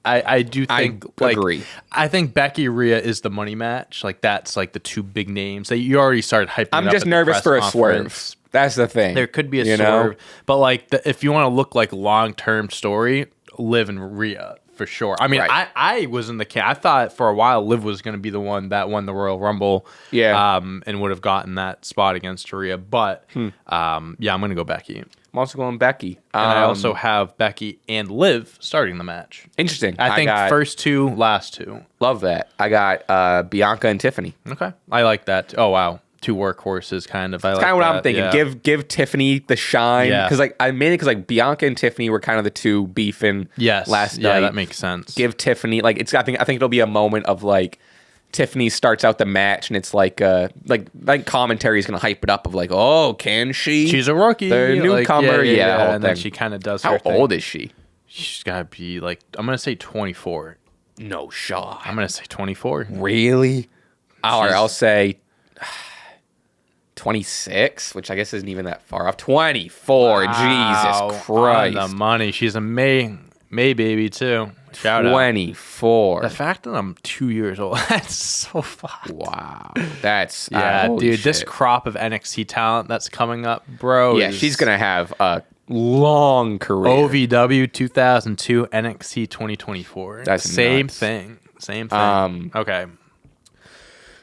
I do think agree. I think Becky Rhea is the money match. Like that's like the two big names that you already started hyping. I'm just nervous for a swerve. That's the thing. There could be a swerve, but like if you want to look like long-term story, Liv and Rhea for sure. I mean, I was in the camp. I thought for a while Liv was going to be the one that won the Royal Rumble. Yeah. And would have gotten that spot against Rhea, but I'm going to go Becky. I'm also going Becky. And I also have Becky and Liv starting the match. Interesting. I think first 2, last 2. Love that. I got Bianca and Tiffany. Okay. I like that. Oh, wow. 2 workhorses, kind of. That's kind of what I'm thinking. Yeah. Give Tiffany the shine. Because mainly Bianca and Tiffany were kind of the two beefing last night. Yeah, that makes sense. Give Tiffany, I think it'll be a moment of like, Tiffany starts out the match and it's like commentary is gonna hype it up of like, oh, can she? She's a rookie, the newcomer, and then she kind of does. How old is she? She's gotta be like, I'm gonna say 24. No shot. I'm gonna say 24. Really? I'll say 26, which I guess isn't even that far off. 24. Wow, Jesus Christ. On the money. She's a May baby too. Shout 24. Out. The fact that I'm 2 years old, that's so fucked. Wow. That's dude, this crop of NXT talent that's coming up, bro. Yeah, she's going to have a long career. OVW 2002, NXT 2024. That's same nuts. thing. Okay.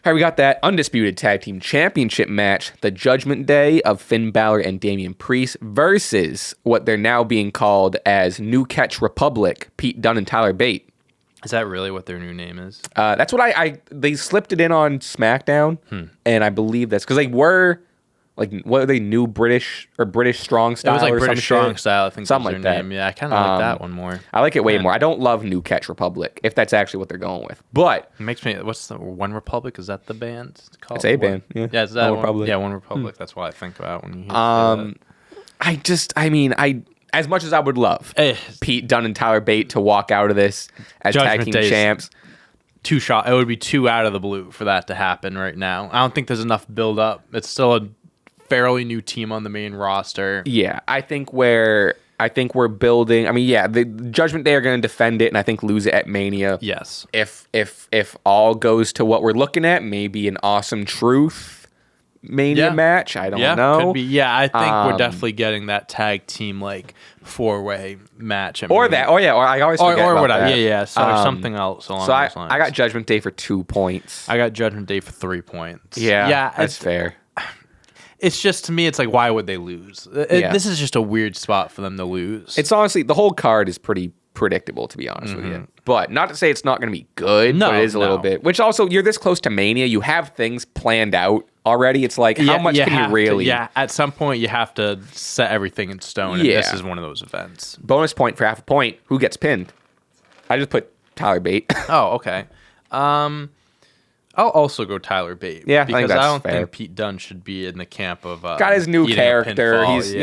right, we got that Undisputed Tag Team Championship match, the Judgment Day of Finn Balor and Damian Priest versus what they're now being called as New Catch Republic, Pete Dunne and Tyler Bate. Is that really what their new name is? That's what they slipped it in on SmackDown, and I believe that's because they were like, what are they, New British or British Strong Style? It was like or British Strong Style, I think. Something was like their that. name. Yeah, I kind of like that one more. I like it way more. I don't love New Catch Republic, if that's actually what they're going with. But it makes me. What's the One Republic? Is that the band called? It's a band. Yeah, is that One Republic. Yeah, One Republic. That's what I think about when you hear I as much as I would love Pete Dunne and Tyler Bate to walk out of this as tag team champs. It would be too out of the blue for that to happen right now. I don't think there's enough build up. It's still a fairly new team on the main roster. Yeah, I think we're building. I mean, yeah, the Judgment Day are going to defend it, and I think lose it at Mania. Yes. If all goes to what we're looking at, maybe an Awesome Truth Mania match. I don't know. Could be. Yeah, I think we're definitely getting that tag team like 4-way match. Or I always forget about whatever. that. Yeah. So something else along those lines. I got Judgment Day for 2 points. I got Judgment Day for 3 points. Yeah, that's fair. It's just, to me, it's like, why would they lose? This is just a weird spot for them to lose. It's honestly, the whole card is pretty predictable, to be honest with you. But not to say it's not going to be good, but it is a little bit. Which also, you're this close to Mania, you have things planned out already. It's like, how much can you really... At some point, you have to set everything in stone, and this is one of those events. Bonus point for half a point. Who gets pinned? I just put Tyler Bate. Oh, okay. I'll also go Tyler Bate. Yeah, because I don't fair. think Pete Dunne should be in the camp of got his new character. He's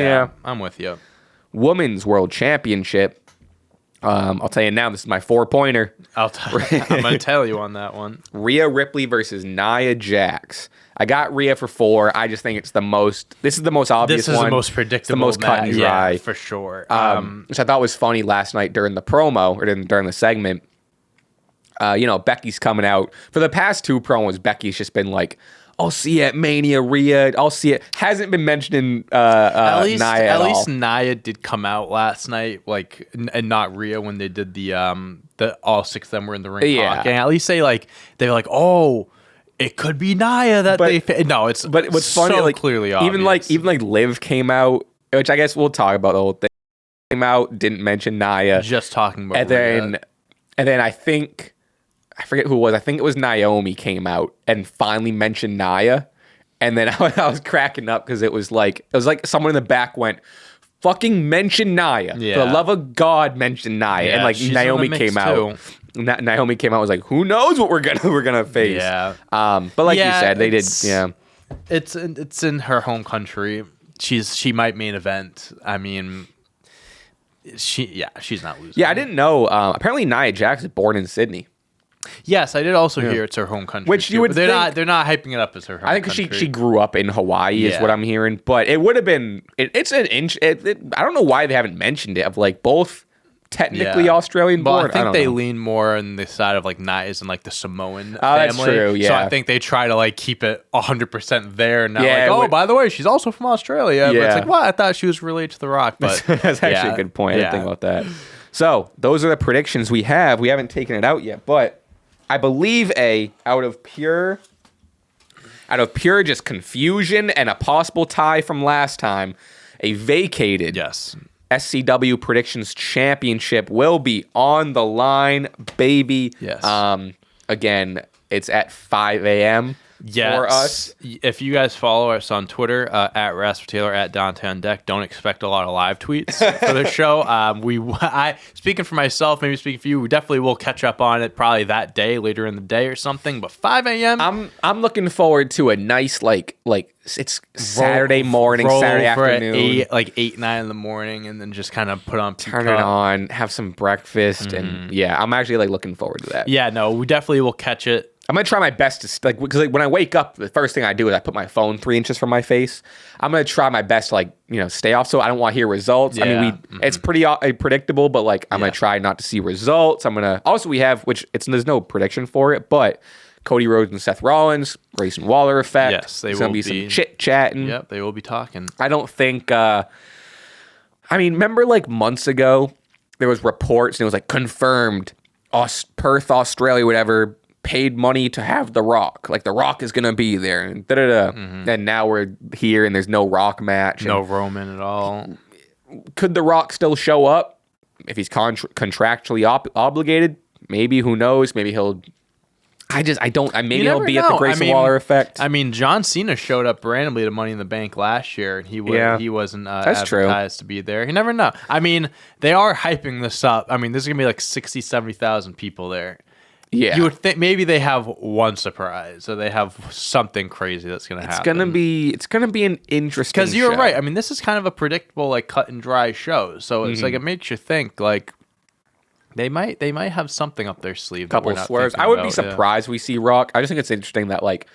I'm with you. Women's World Championship. I'll tell you now, this is my 4-pointer. I'm gonna tell you on that one. Rhea Ripley versus Nia Jax. I got Rhea for 4. I just think it's the most. This is the most obvious one. This is the most predictable. It's the most cut and dry, for sure. Which I thought was funny last night during the promo or during the segment. Becky's coming out. For the past 2 promos, Becky's just been like, I'll see you at Mania, Rhea. I'll see it. Hasn't been mentioning Nia at least Nia did come out last night, and not Rhea when they did the all 6 of them were in the ring. Yeah. Talking. At least they're like, oh, it could be Nia that no, it's but what's funny, so clearly obvious. Even Liv came out, which I guess we'll talk about the whole thing. Came out, didn't mention Nia. Just talking about and then I forget who it was. I think it was Naomi came out and finally mentioned Nia. And then I was cracking up because it was like someone in the back went, fucking mention Nia. Yeah. For the love of God, mention Nia. Yeah, and Naomi came out. Naomi came out and was like, who knows what we're gonna face. Yeah. But like you said, they did. Yeah. It's in her home country. She might main event. I mean, she's not losing. Yeah, I didn't know. Apparently Nia Jax is born in Sydney. Yes, I did also hear it's her home country. Which you would they're not hyping it up as her home country. I think she grew up in Hawaii is what I'm hearing. But it would have been it's an inch. I don't know why they haven't mentioned it of like both technically Australian born. But I think they lean more on the side of like Nia's and like the Samoan family. That's true, yeah. So I think they try to like keep it 100% there and not by the way, she's also from Australia. Yeah. But it's like, well, I thought she was related to The Rock. But that's actually a good point. I didn't think about that. So those are the predictions we have. We haven't taken it out yet, but I believe out of pure just confusion and a possible tie from last time, a vacated SCW Predictions Championship will be on the line, baby. Yes. Again, it's at 5 a.m. for us. If you guys follow us on Twitter, at Rasper Taylor, at Dante on Deck, don't expect a lot of live tweets for the show. Speaking for myself, maybe speaking for you, we definitely will catch up on it probably that day, later in the day or something. But 5 a.m. I'm looking forward to a nice like it's Saturday morning, Saturday afternoon, at 8, 9 in the morning, and then just kind of put on, turn it on, have some breakfast, and I'm actually looking forward to that. Yeah, no, we definitely will catch it. I'm gonna try my best to because when I wake up, the first thing I do is I put my phone 3 inches from my face. I'm gonna try my best to stay off, so I don't want to hear results. Yeah. I mean, it's pretty predictable, but I'm gonna try not to see results. I'm gonna also we have there's no prediction for it, but Cody Rhodes and Seth Rollins, Grayson Waller effect. Yes, there's gonna be some chit chatting. Yep, they will be talking. I don't think. Remember months ago there was reports and it was confirmed, Perth, Australia, whatever. paid money to have The Rock. Like, The Rock is going to be there. And da-da-da. And now we're here and there's no Rock match. No Roman at all. Could The Rock still show up if he's contractually obligated? Maybe. Who knows? Maybe he'll... Maybe he'll be at the Grayson Waller effect. I mean, John Cena showed up randomly to Money in the Bank last year, and he wasn't advertised to be there. You never know. I mean, they are hyping this up. I mean, there's going to be like 60, 70,000 people there. Yeah. You would think maybe they have one surprise, or they have something crazy that's going to happen. It's gonna be an interesting Because you're show. right. I mean, this is kind of a predictable, like, cut and dry show. So it's like, it makes you think, like, They might have something up their sleeve. Couple swerves. I would be surprised we see Rock. I just think it's interesting that, like,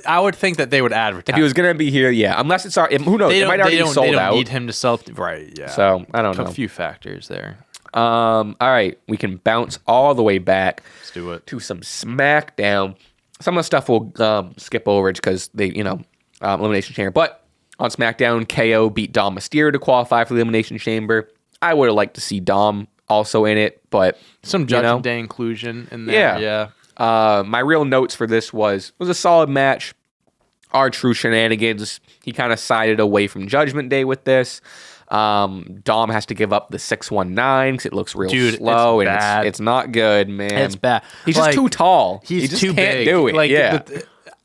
I would think that they would advertise if he was gonna be here. Yeah, unless it's who knows? It might already be sold out. They don't need him to sell. Right. Yeah. So I don't know. A few factors there. All right, we can bounce all the way back. Let's do it to some SmackDown. Some of the stuff we'll skip over because they, Elimination Chamber. But on SmackDown, KO beat Dom Mysterio to qualify for the Elimination Chamber. I would have liked to see Dom also in it, but some Judgment Day inclusion in there. Yeah. My real notes for this was a solid match. R-True shenanigans. He kind of sided away from Judgment Day with this. Dom has to give up the 619 because it looks real slow, and it's not good, man. It's bad. He's just too tall. He's just too can't big. do it. Like, yeah.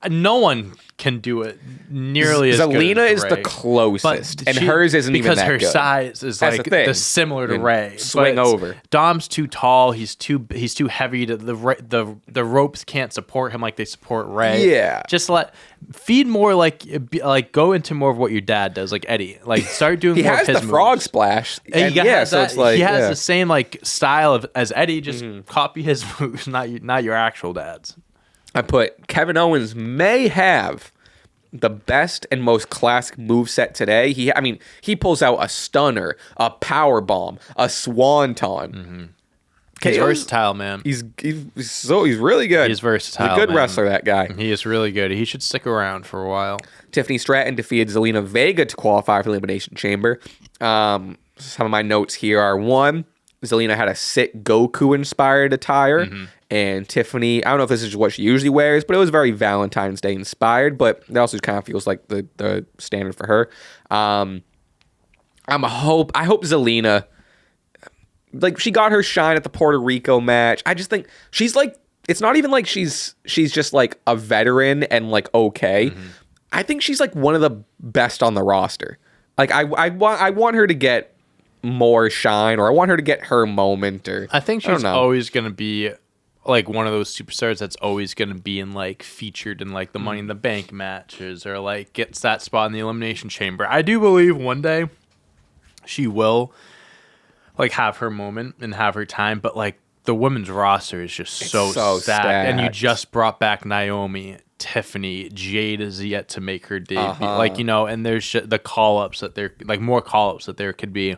No one can do it nearly as good. Zelina as is the closest, and hers isn't even that good. Because her size is like the similar to Ray. Swing over. Dom's too tall. He's too heavy. The ropes can't support him like they support Ray. Yeah. Just feed more like go into more of what your dad does, like Eddie. Like start doing more of his moves. He has the frog splash. So it's like he has the same like style as Eddie. Just copy his moves, not your actual dad's. I put Kevin Owens may have the best and most classic moveset today. He pulls out a stunner, a power bomb, a swanton. He's versatile, man. He's really good. He's versatile. He's a good wrestler, that guy. He is really good. He should stick around for a while. Tiffany Stratton defeated Zelina Vega to qualify for the Elimination Chamber. Some of my notes here are: 1, Zelina had a sick Goku-inspired attire. And Tiffany, I don't know if this is what she usually wears, but it was very Valentine's Day inspired, but it also kind of feels like the standard for her. I hope Zelina, like, she got her shine at the Puerto Rico match. I just think she's like, it's not even like she's just like a veteran and like okay. I think she's like one of the best on the roster. Like I want her to get more shine, or I want her to get her moment, or I think she's always going to be like one of those superstars that's always going to be in like featured in like the Money in the Bank matches, or like gets that spot in the Elimination Chamber. I do believe one day she will like have her moment and have her time, but like the women's roster is just so stacked. And you just brought back Naomi, Tiffany, Jade is yet to make her debut. Like, and there's the call-ups that there, like more call-ups that there could be.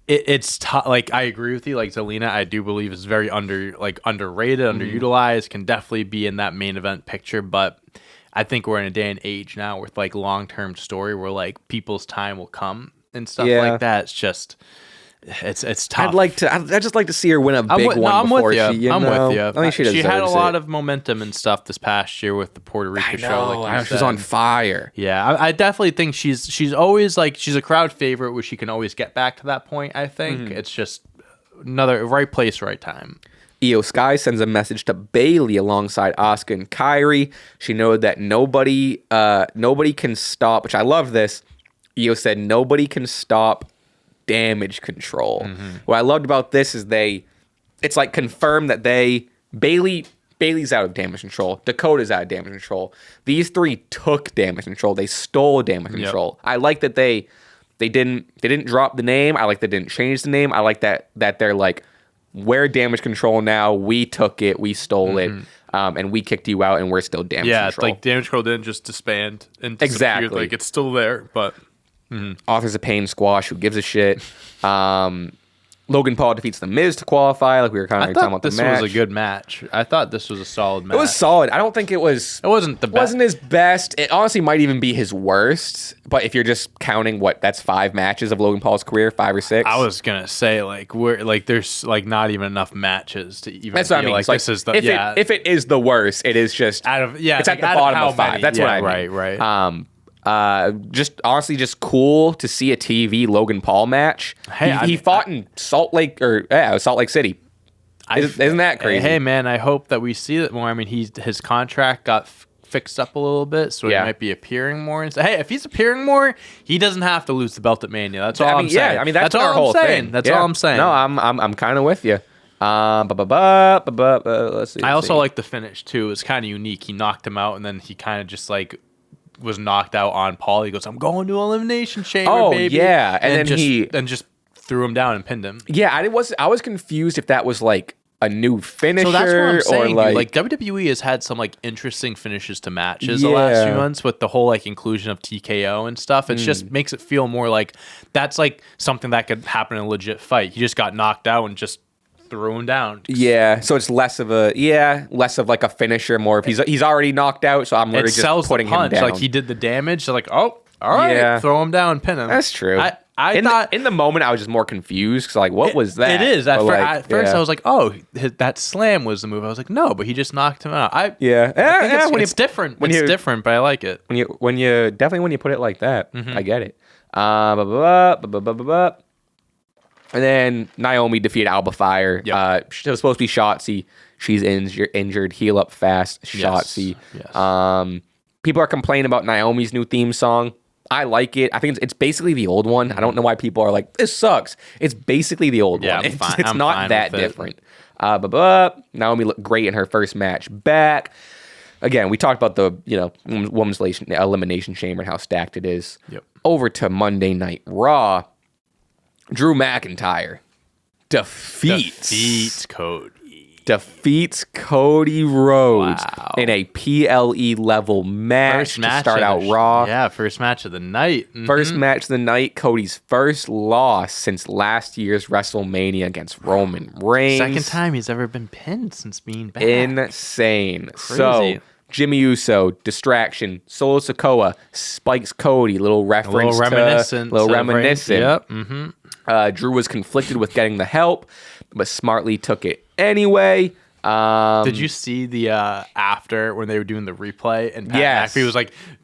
It's like, I agree with you. Like Zelina, I do believe is very underrated, underutilized, can definitely be in that main event picture. But I think we're in a day and age now with like long-term story where like people's time will come and stuff like that. It's just, it's tough. I'd just like to see her win a big one. I'm before with you. I'm with you. I think she deserves had a lot it. of momentum and stuff this past year with the Puerto Rico show. Like she's on fire. Yeah, I definitely think she's always like, she's a crowd favorite where she can always get back to that point. I think it's just another right place, right time. Io Sky sends a message to Bayley alongside Asuka and Kairi. She noted that nobody can stop, which I love this. Io said nobody can stop Damage Control. What I loved about this is it's like confirmed that Bayley's out of Damage Control. Dakota's out of Damage Control. These three took Damage Control. They stole Damage Control. I like that they didn't drop the name. I like that they didn't change the name. I like that they're like, we're Damage Control now. We took it. We stole it. And we kicked you out, and we're still Damage Control. Yeah, like Damage Control didn't just disband and exactly. Like it's still there, but Authors of Pain Squash, who gives a shit. Logan Paul defeats The Miz to qualify. Like we were kind of talking about the match. This was a good match. I thought this was a solid match. It was solid. I don't think it was. It wasn't the best. Wasn't his best. It honestly might even be his worst. But if you're just counting that's 5 matches of Logan Paul's career, 5 or 6. I was gonna say there's not even enough matches to even. That's what I mean. Like this is the if it is the worst, it is just it's at the bottom of 5. That's what I mean. Right. Just honestly, just cool to see a TV Logan Paul match. Hey, he fought in Salt Lake City. Isn't that crazy? Hey man, I hope that we see it more. I mean, his contract got fixed up a little bit, so he might be appearing more. And hey, if he's appearing more, he doesn't have to lose the belt at Mania. That's all I'm saying. Yeah, I mean that's our whole thing. That's all I'm saying. No, I'm kind of with you. Let's see. I also like the finish too. It's kind of unique. He knocked him out, and then he kind of just was knocked out on Paul. He goes, "I'm going to Elimination Chamber, baby." Yeah, and then he just threw him down and pinned him. Yeah, I was confused if that was like a new finisher. So that's what I'm saying. Or like WWE has had some interesting finishes to matches the last few months with the whole inclusion of TKO and stuff. It just makes it feel more like that's something that could happen in a legit fight. He just got knocked out and just threw him down. Yeah, so it's less of like a finisher, more if he's already knocked out. So I'm literally just putting him down. Like he did the damage. So all right, throw him down, pin him. That's true. I thought in the moment I was just more confused because what was that? It is at first I was like, that slam was the move. I was like, no, but he just knocked him out. I think it's different. It's different, but I like it when you put it like that. I get it. And then Naomi defeated Alba Fire. Yep. She was supposed to be Shotzi. She's injured. Heal up fast, Shotzi. Yes. People are complaining about Naomi's new theme song. I like it. I think it's basically the old one. I don't know why people are like, this sucks. It's basically the old one. It's not that different. Naomi looked great in her first match back. Again, we talked about the women's elimination chamber and how stacked it is. Yep. Over to Monday Night Raw. Drew McIntyre defeats Cody Rhodes in a PLE level match to start out Raw. Yeah, first match of the night. Mm-hmm. First match of the night. Cody's first loss since last year's WrestleMania against Roman Reigns. Second time he's ever been pinned since being back. Insane. Crazy. So Jimmy Uso, distraction. Solo Sikoa spikes Cody. Little reminiscent. Yep. Mm-hmm. Drew was conflicted with getting the help, but smartly took it anyway. Did you see the after when they were doing the replay and Pat McAfee was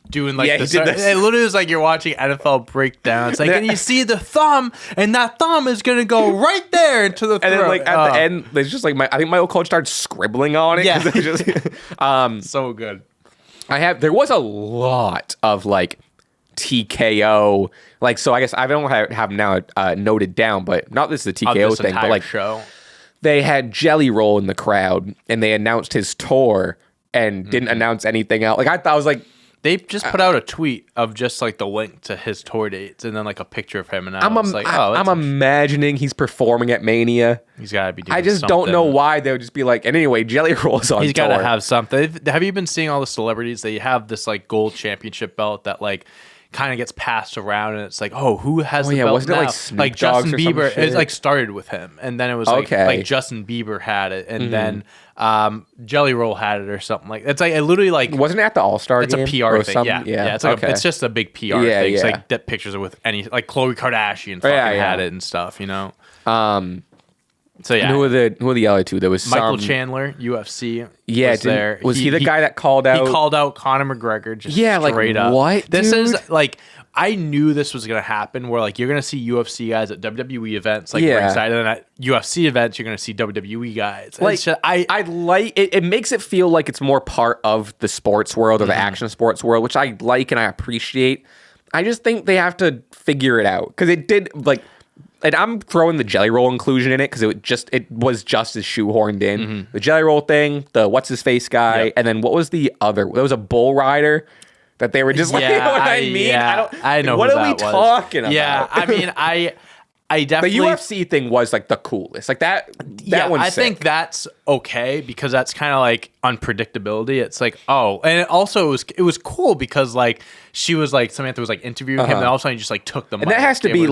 doing this? It literally was like you're watching NFL breakdowns. And you see the thumb, and that thumb is gonna go right there into the throat. And then at the end, there's just I think my old coach started scribbling on it. Yeah, it was just, so good. There was a lot of TKO. So I guess I don't have now noted down, but not this is a TKO thing, but show. They had Jelly Roll in the crowd, and they announced his tour and didn't announce anything else. I was like, they just put out a tweet of just the link to his tour dates and then a picture of him. And I'm imagining he's performing at Mania. He's got to be doing I just don't know why they would just be like, and anyway, Jelly Roll's on tour. He's got to have something. Have you been seeing all the celebrities? They have this gold championship belt that kind of gets passed around, and it's who has the belt wasn't now? it Snoop Dogg's Justin Bieber. It started with him, and then it was Justin Bieber had it, and then Jelly Roll had it or something it's it literally wasn't it at the All-Star game? It's a PR thing. Yeah. It's just a big PR thing. Yeah. It's that pictures with any Khloe Kardashian had it and stuff. So yeah, and who are the other two? There was Michael Chandler, UFC. Yeah, was there. Was he the guy that called out? He called out Conor McGregor. Just straight up. What? This dude? is I knew this was gonna happen. Where you're gonna see UFC guys at WWE events, ringside, and then at UFC events you're gonna see WWE guys. I like it. It makes it feel like it's more part of the sports world or the action sports world, which I like and I appreciate. I just think they have to figure it out because it did And I'm throwing the Jelly Roll inclusion in it because it was just as shoehorned in. Mm-hmm. The Jelly Roll thing, the what's his face guy, and then what was the other? There was a bull rider that they were just you know what I mean? Yeah, I know. What are we talking about? Yeah, I mean, I definitely the UFC thing was the coolest. That one's I sick. think that's okay because that's kind of unpredictability. It's and it also it was cool because she was Samantha was interviewing him, and all of a sudden he just took the mic. And that has to be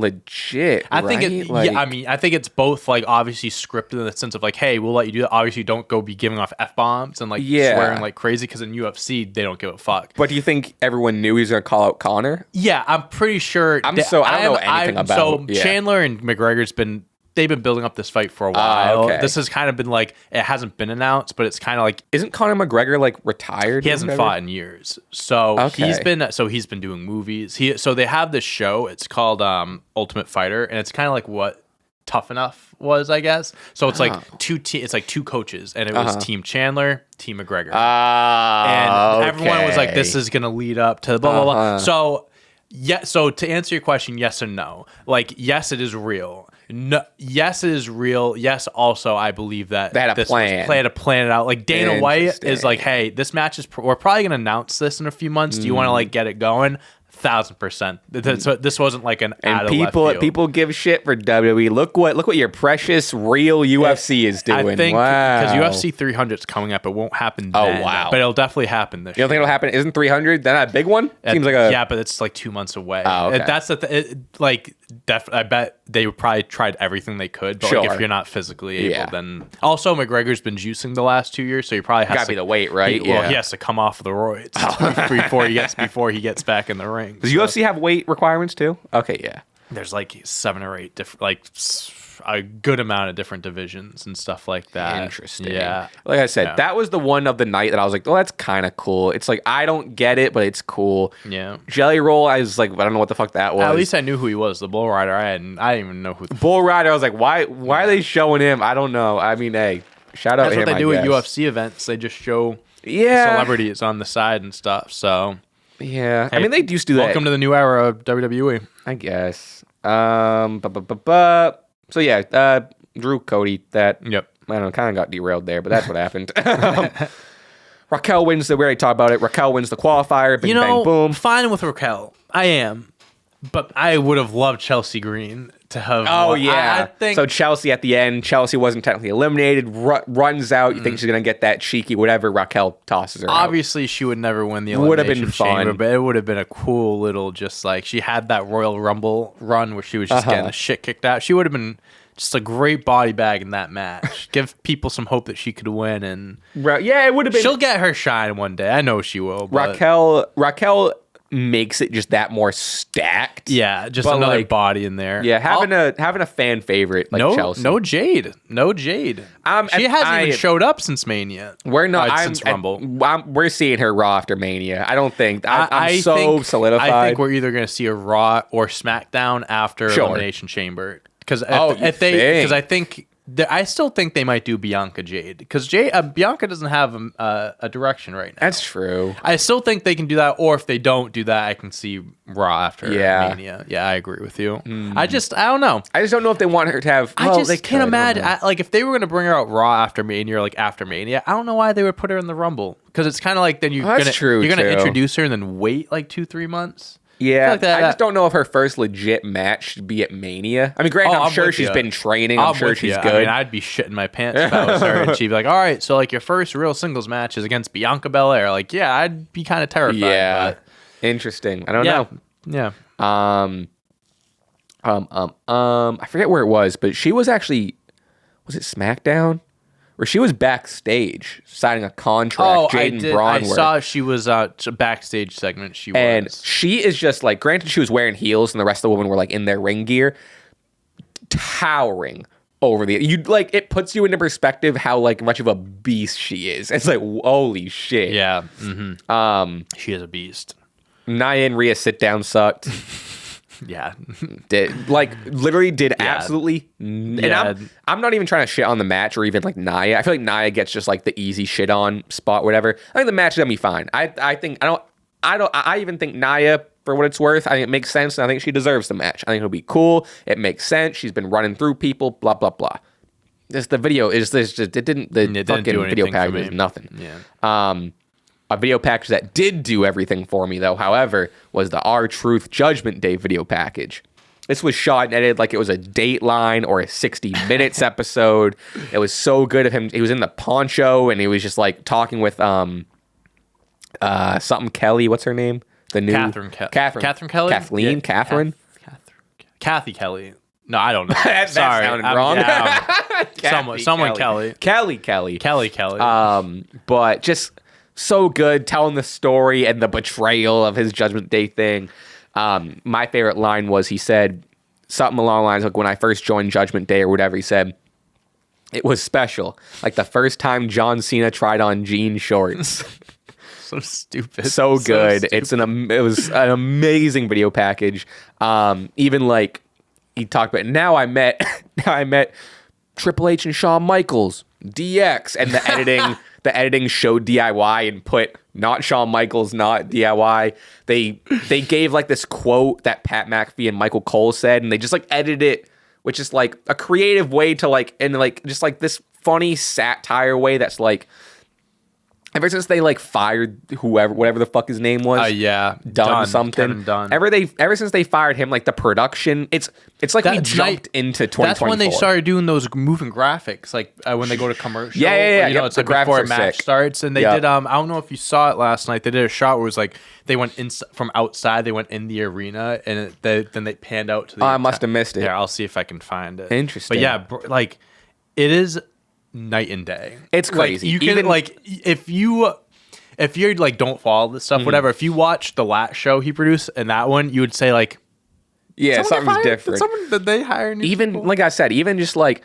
legit. I think right? it. Like, Yeah, I mean, I think it's both like obviously scripted in the sense of like, hey, we'll let you do that. Obviously, don't go be giving off f-bombs and like swearing like crazy because in UFC they don't give a fuck. But do you think everyone knew he was gonna call out Connor? Yeah, I'm pretty sure. I don't know anything about. So Chandler and McGregor's been. They've been building up this fight for a while. Okay. This has kind of been like it hasn't been announced, but it's kind of like isn't Conor McGregor like retired? He hasn't fought in years, so he's been doing movies. So they have this show. It's called Ultimate Fighter, and it's kind of like what Tough Enough was, I guess. So it's like it's like two coaches, and it was Team Chandler, Team McGregor, and everyone was like, "This is gonna lead up to blah blah blah." So yeah, so to answer your question, yes and no. Like, yes, it is real. No, yes, it is real. Yes, also, I believe that they had a plan. They had to plan it out. Like Dana White is like, hey, this match is. We're probably gonna announce this in a few months. Do you want to like get it going? 1,000%. So this wasn't like an and people give shit for WWE. Look what your precious real UFC is doing. I think because UFC 300 is coming up, it won't happen. Then, but it'll definitely happen this year. You don't think it'll happen? Isn't 300 then a big one? Seems like a but it's like 2 months away. Oh, okay. That's I bet they probably tried everything they could. But like, if you're not physically able, then also McGregor's been juicing the last 2 years, so he probably has to be the weight, right? Well, he has to come off of the roids before he gets back in the ring. Does UFC have weight requirements too? Okay, yeah. There's like 7 or 8 different, like a good amount of different divisions and stuff like that. Interesting. Yeah. Like I said, that was the one of the night that I was like, oh, that's kind of cool. It's like, I don't get it, but it's cool. Yeah. Jelly Roll, I was like, I don't know what the fuck that was. At least I knew who he was. The Bull Rider, I didn't even know who. Bull Rider, I was like, why are they showing him? I don't know. I mean, hey, shout out to him. That's what they do at UFC events. They just show celebrities on the side and stuff. So. Yeah. Hey, I mean, they used to do that. Welcome to the new era of WWE. I guess. So yeah, Drew Cody, that I don't know, kind of got derailed there, but that's what happened. Raquel wins we already talked about it. Raquel wins the qualifier. Bing, bang, boom. Fine with Raquel. I am. But I would have loved Chelsea Green to have. Oh, yeah. I think so. Chelsea at the end. Chelsea wasn't technically eliminated. Runs out. You think she's going to get that cheeky whatever. Raquel tosses her Obviously, she would never win the elimination would have been chamber, fun. But it would have been a cool little just like she had that Royal Rumble run where she was just getting the shit kicked out. She would have been just a great body bag in that match. Give people some hope that she could win. And yeah, it would have been. She'll get her shine one day. I know she will. But Raquel makes it just that more stacked. Yeah, just another body in there. Yeah, having a fan favorite like Chelsea. No Jade. She hasn't even showed up since Mania. Since Rumble. We're seeing her Raw after Mania. I don't think. I'm so solidified. I think we're either going to see a Raw or SmackDown after Elimination Chamber. Because I think. I still think they might do Bianca Jade because Bianca doesn't have a direction right now. That's true. I still think they can do that, or if they don't do that, I can see Raw after Mania. Yeah, I agree with you. I don't know. I just don't know if they want her to have. They can't imagine. Like if they were going to bring her out Raw after Mania, or like after Mania, I don't know why they would put her in the Rumble because it's kind of like then you're going to introduce her and then wait like 2-3 months. Yeah, I just don't know if her first legit match should be at Mania. I mean, granted, I'm sure she's been training. I'm sure she's good. I mean, I'd be shitting my pants if I was her. And she'd be like, all right, so like your first real singles match is against Bianca Belair. Like, yeah, I'd be kind of terrified. Yeah, interesting. I don't know. Yeah. I forget where it was, but she was actually, was it SmackDown? Where she was backstage signing a contract. Jaden Braun. I saw she was a backstage segment. And she is just like, granted, she was wearing heels, and the rest of the women were like in their ring gear, towering over it puts you into perspective how like much of a beast she is. It's like, holy shit. Yeah. Mm-hmm. She is a beast. Nia and Rhea sit down sucked. Yeah. Literally did absolutely. And I'm not even trying to shit on the match or even like Nia. I feel like Nia gets just like the easy shit on spot, whatever. I think the match is gonna be fine. I even think Nia, for what it's worth, I think it makes sense, and I think she deserves the match. I think it'll be cool. It makes sense. She's been running through people, blah blah blah. The video didn't do video package was nothing. Yeah. A video package that did do everything for me, though, however, was the R-Truth Judgment Day video package. This was shot and edited like it was a Dateline or a 60 Minutes episode. It was so good of him. He was in the poncho, and he was just like talking with something Kelly. What's her name? The new Catherine Kelly. Kathleen. Yeah. Catherine. Kathy Kelly. No, I don't know. That Sorry, sounded wrong. Someone Kelly. Kelly. But just so good telling the story and the betrayal of his Judgment Day thing. My favorite line was he said something along the lines like, when I first joined Judgment Day or whatever, he said, it was special. Like the first time John Cena tried on jean shorts. So stupid. So good. Stupid. It was an amazing video package. Even like he talked about now I met Triple H and Shawn Michaels, DX, and the editing showed DIY and put not Shawn Michaels, not DIY. They gave like this quote that Pat McAfee and Michael Cole said, and they just like edited it, which is like a creative way to like, and like just like this funny satire way that's like, ever since they like fired whatever the fuck his name was, Dunn something. Ever since they fired him, like the production, it's like we jumped into 2024. That's when they started doing those moving graphics, like when they go to commercial. Yeah. You know, it's like before a match starts, and they did. I don't know if you saw it last night. They did a shot where it was like they went in from outside, they went in the arena, and then they panned out to the. I must have missed it. Yeah, I'll see if I can find it. Interesting. But yeah, like it is night and day. It's crazy. Like, you can like if you like don't follow this stuff, whatever. If you watch the last show he produced and that one, you would say like, yeah, something's different. Did they hire new people? Like I said, even just like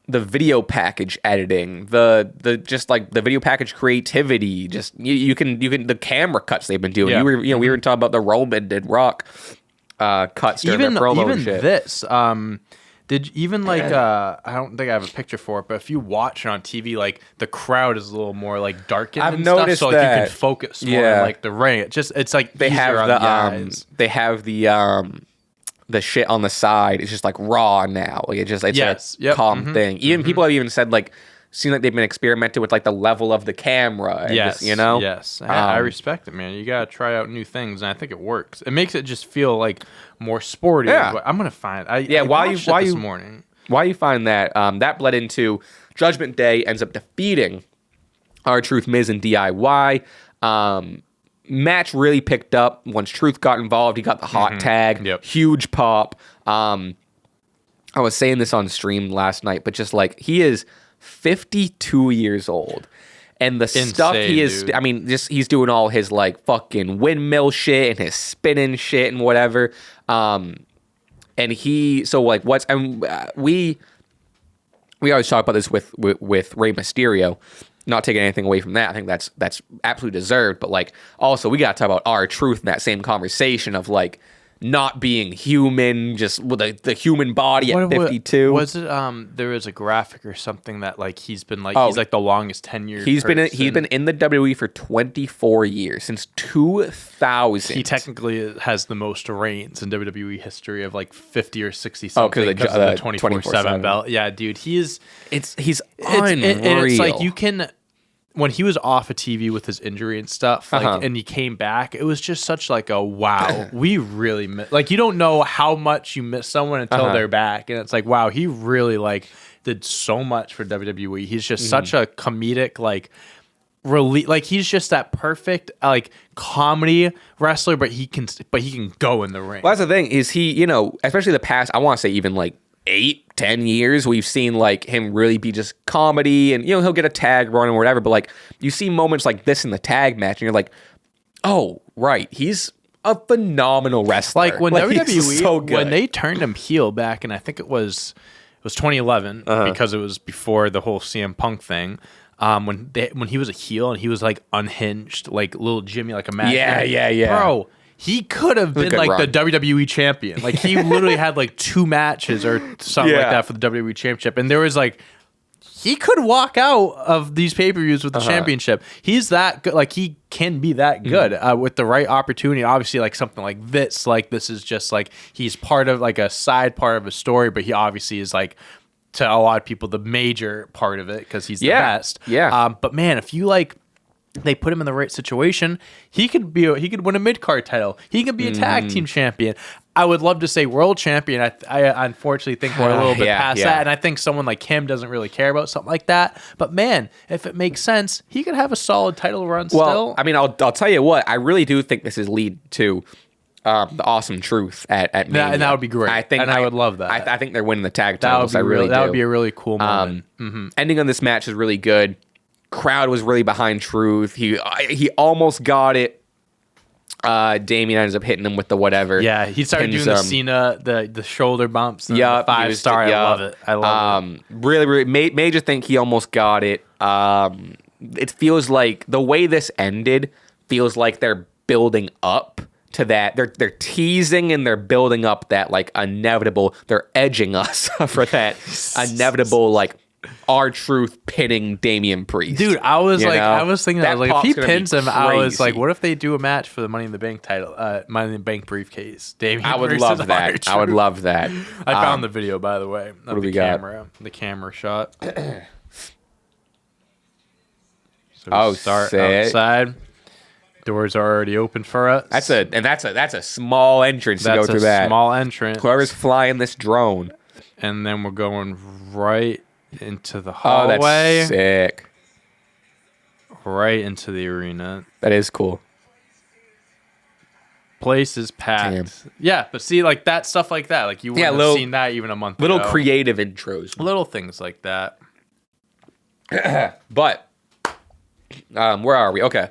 the video package editing, the just like the video package creativity, just you can the camera cuts they've been doing. Yeah. We were talking about the Roman and Rock cuts during the promo and shit. This I don't think I have a picture for it, but if you watch it on TV, like the crowd is a little more like darkened. I've and noticed stuff, so that. Like, you can focus more on, like the ring. It's like they have the shit on the side. It's just like raw now. Like it's a calm thing. Even people have even said like seem like they've been experimenting with like the level of the camera. And yes, just, you know. Yes, I respect it, man. You gotta try out new things, and I think it works. It makes it just feel like more sporty. Yeah. But I'm gonna find. While you find that, that bled into Judgment Day ends up defeating R-Truth, Miz, and DIY. Match really picked up once Truth got involved. He got the hot tag, huge pop. I was saying this on stream last night, but just like he is 52 years old, and the stuff he is, dude. I mean, just he's doing all his like fucking windmill shit and his spinning shit and whatever. And we always talk about this with Rey Mysterio. Not taking anything away from that. I think that's absolutely deserved. But like, also we got to talk about R-Truth in that same conversation of like not being human, just with the human body at 52. Was it there was a graphic or something that like he's been like he's like the longest tenured he's been in the WWE for 24 years, since 2000. He technically has the most reigns in WWE history of like 50 or 60 something because of the 24/7 belt. Yeah, dude, he's unreal. It's like you can. When he was off of TV with his injury and stuff, like, and he came back, it was just such like a wow. We really like you don't know how much you miss someone until they're back, and it's like wow, he really like did so much for WWE. He's just such a comedic like like he's just that perfect like comedy wrestler, but he can go in the ring. Well, that's the thing is he, you know, especially the past, I want to say even like 8-10 years, we've seen like him really be just comedy, and you know he'll get a tag run or whatever, but like you see moments like this in the tag match and you're like, oh right, he's a phenomenal wrestler. Like when WWE so when they turned him heel back, and I think it was 2011 because it was before the whole CM Punk thing. When he was a heel and he was like unhinged, like little Jimmy, like a match. Yeah. Bro, he could have been like the WWE champion. Like he literally had like 2 matches or something like that for the WWE championship. And there was like, he could walk out of these pay-per-views with the championship. He's that good. Like he can be that good with the right opportunity. Obviously like something like this is just like, he's part of like a side part of a story, but he obviously is like, to a lot of people, the major part of it because he's the best. Yeah. But man, if you like, they put him in the right situation, he could win a mid-card title. He could be a tag team champion. I would love to say world champion. I unfortunately think we're a little bit past that, and I think someone like him doesn't really care about something like that. But man, if it makes sense, he could have a solid title run still. I mean, I'll tell you what, I really do think this is lead to the Awesome Truth at Mania. And that would be great. I would love that. I think they're winning the tag titles. That would be a really cool moment. Ending on this match is really good. Crowd was really behind Truth. He almost got it. Damien ends up hitting him with the whatever. Yeah, he started doing the Cena, the shoulder bumps. Yeah, 5-star. I love it. I love it. Really, really made you think he almost got it. It feels like the way this ended feels like they're building up to that. They're teasing and they're building up that like inevitable. They're edging us for that inevitable like R-Truth pinning Damian Priest. Dude, I was thinking that if he pins him, I was like, what if they do a match for the Money in the Bank title, Money in the Bank briefcase? Damian I would Priest love that. R-Truth. I would love that. I found the video, by the way, of the camera shot. So start sick. Outside. Doors are already open for us. That's a small entrance to go through that. That's a small entrance. Whoever's flying this drone. And then we're going right into the hallway. Oh, that's sick. Right into the arena. That is cool. Place is packed. Damn. Yeah, but see, like that stuff like that. Like you wouldn't have seen that even a month ago. Little creative intros. Little things like that. But where are we? Okay.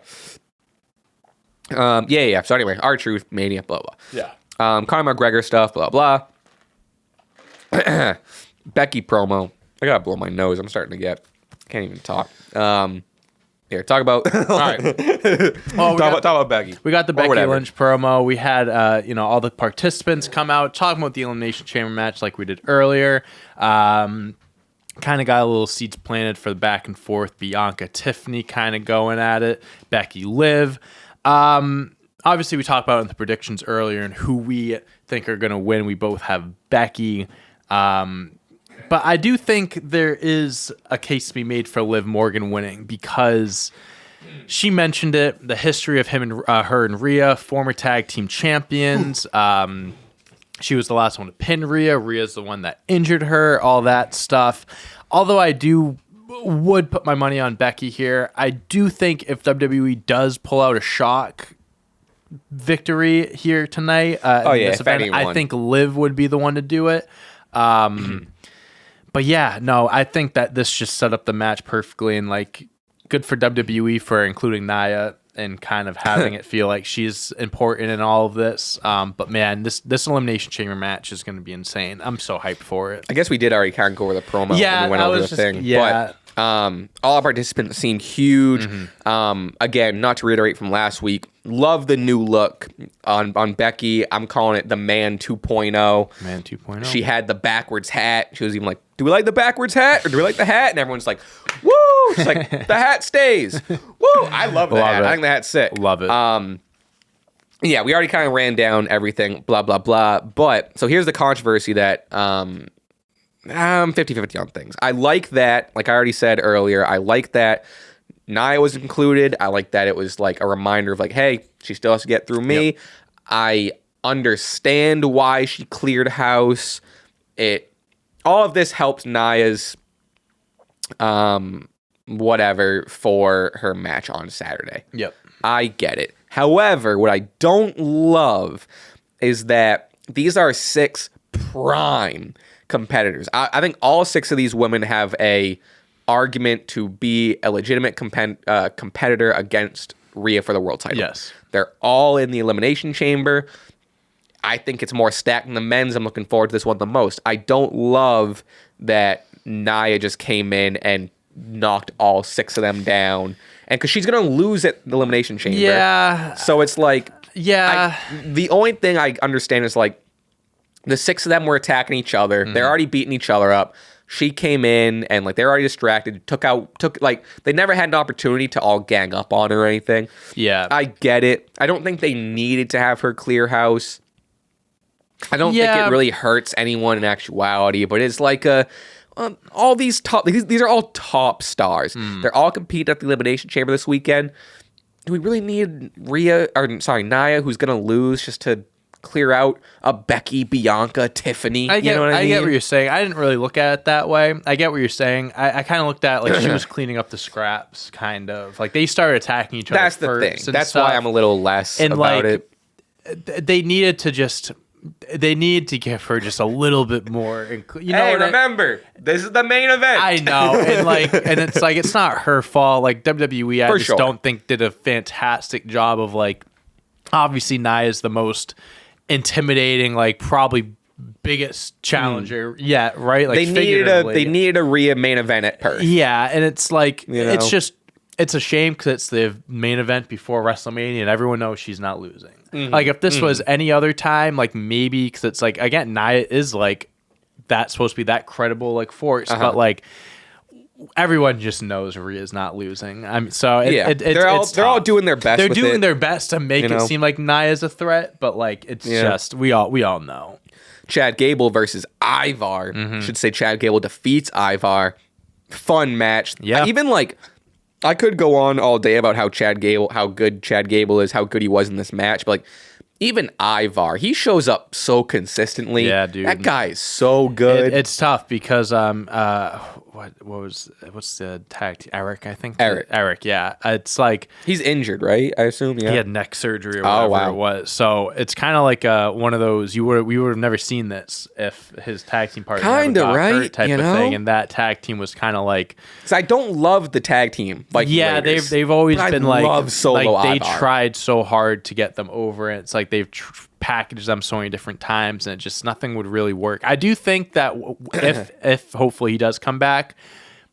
Yeah. So anyway, R-Truth, Mania, blah blah. Yeah. Conor McGregor stuff, blah blah. Becky promo. I gotta blow my nose. I'm starting to get. Can't even talk. Here, talk about. All right. Talk about Becky. We got the Becky Lynch promo. We had all the participants come out talking about the Elimination Chamber match like we did earlier. Kind of got a little seeds planted for the back and forth. Bianca, Tiffany kind of going at it. Becky, Liv. Obviously, we talked about it in the predictions earlier and who we think are going to win. We both have Becky. But I do think there is a case to be made for Liv Morgan winning because she mentioned it, the history of her and Rhea, former tag team champions. She was the last one to pin Rhea. Rhea's the one that injured her, all that stuff. Although I would put my money on Becky here. I do think if WWE does pull out a shock victory here tonight, in this event, I think Liv would be the one to do it. But yeah, no, I think that this just set up the match perfectly and like good for WWE for including Nia and kind of having it feel like she's important in all of this. But man, this Elimination Chamber match is going to be insane. I'm so hyped for it. I guess we did already kind of go over the promo. Yeah, when we went over the thing. Yeah. But all our participants seemed huge. Again, not to reiterate from last week, love the new look on Becky. I'm calling it the Man 2.0. Man 2.0. She had the backwards hat. She was even like, do we like the backwards hat or do we like the hat? And everyone's like, woo! She's like, the hat stays. Woo! I love the hat. I think the hat's sick. Love it. Yeah, we already kind of ran down everything, blah, blah, blah. But so here's the controversy that I'm 50-50 on things. I like that, like I already said earlier, I like that Nia was included. I like that it was like a reminder of like, hey, she still has to get through me. Yep. I understand why she cleared house. All of this helps Nia's whatever for her match on Saturday. Yep. I get it. However, what I don't love is that these are 6 prime competitors. I think all 6 of these women have a argument to be a legitimate competitor against Rhea for the world title. Yes. They're all in the Elimination Chamber. I think it's more stacked than the men's. I'm looking forward to this one the most. I don't love that Nia just came in and knocked all 6 of them down. And because she's going to lose at the Elimination Chamber. Yeah. So it's like... Yeah. The only thing I understand is like the 6 of them were attacking each other. They're already beating each other up. She came in and like they're already distracted. They never had an opportunity to all gang up on her or anything. Yeah. I get it. I don't think they needed to have her clear house. I don't think it really hurts anyone in actuality, but it's like all these are all top stars. They're all competing at the Elimination Chamber this weekend. Do we really need Nia, who's going to lose just to clear out a Becky, Bianca, Tiffany? I get what you're saying. I didn't really look at it that way. I get what you're saying. I kind of looked at it like she was cleaning up the scraps, kind of. Like they started attacking each other. That's the thing. That's why I'm a little less about it. they needed to give her just a little bit more. Remember, this is the main event. I know, and it's like it's not her fault. Like WWE, I just don't think did a fantastic job of like. Obviously, Nia is the most intimidating, like probably biggest challenger yet, right? Like they needed a Rhea main event at Perth. Yeah, and it's like it's a shame because it's the main event before WrestleMania, and everyone knows she's not losing. Like if this was any other time, like maybe because it's like again, Nia is like that's supposed to be that credible like force, but like everyone just knows Rhea's not losing. They're all doing their best. They're doing their best to make it seem like Nia's a threat, but like it's just we all know. Chad Gable versus Ivar. Should say Chad Gable defeats Ivar. Fun match. Yeah. I could go on all day about how good Chad Gable is, how good he was in this match, but like even Ivar, he shows up so consistently. Yeah, dude. That guy is so good. It's tough because what's the tag team? Eric, I think. Eric, yeah. It's like he's injured, right? I assume. Yeah. He had neck surgery or whatever it was. So it's kind of like one of those we would have never seen this if his tag team partner kind of hurt type of thing, and that tag team was kind of like. So I don't love the tag team. Like they've always been like solo they Ivar. tried so hard to get them over, and it's like they've packaged them so many different times, and nothing would really work. I do think that if hopefully he does come back,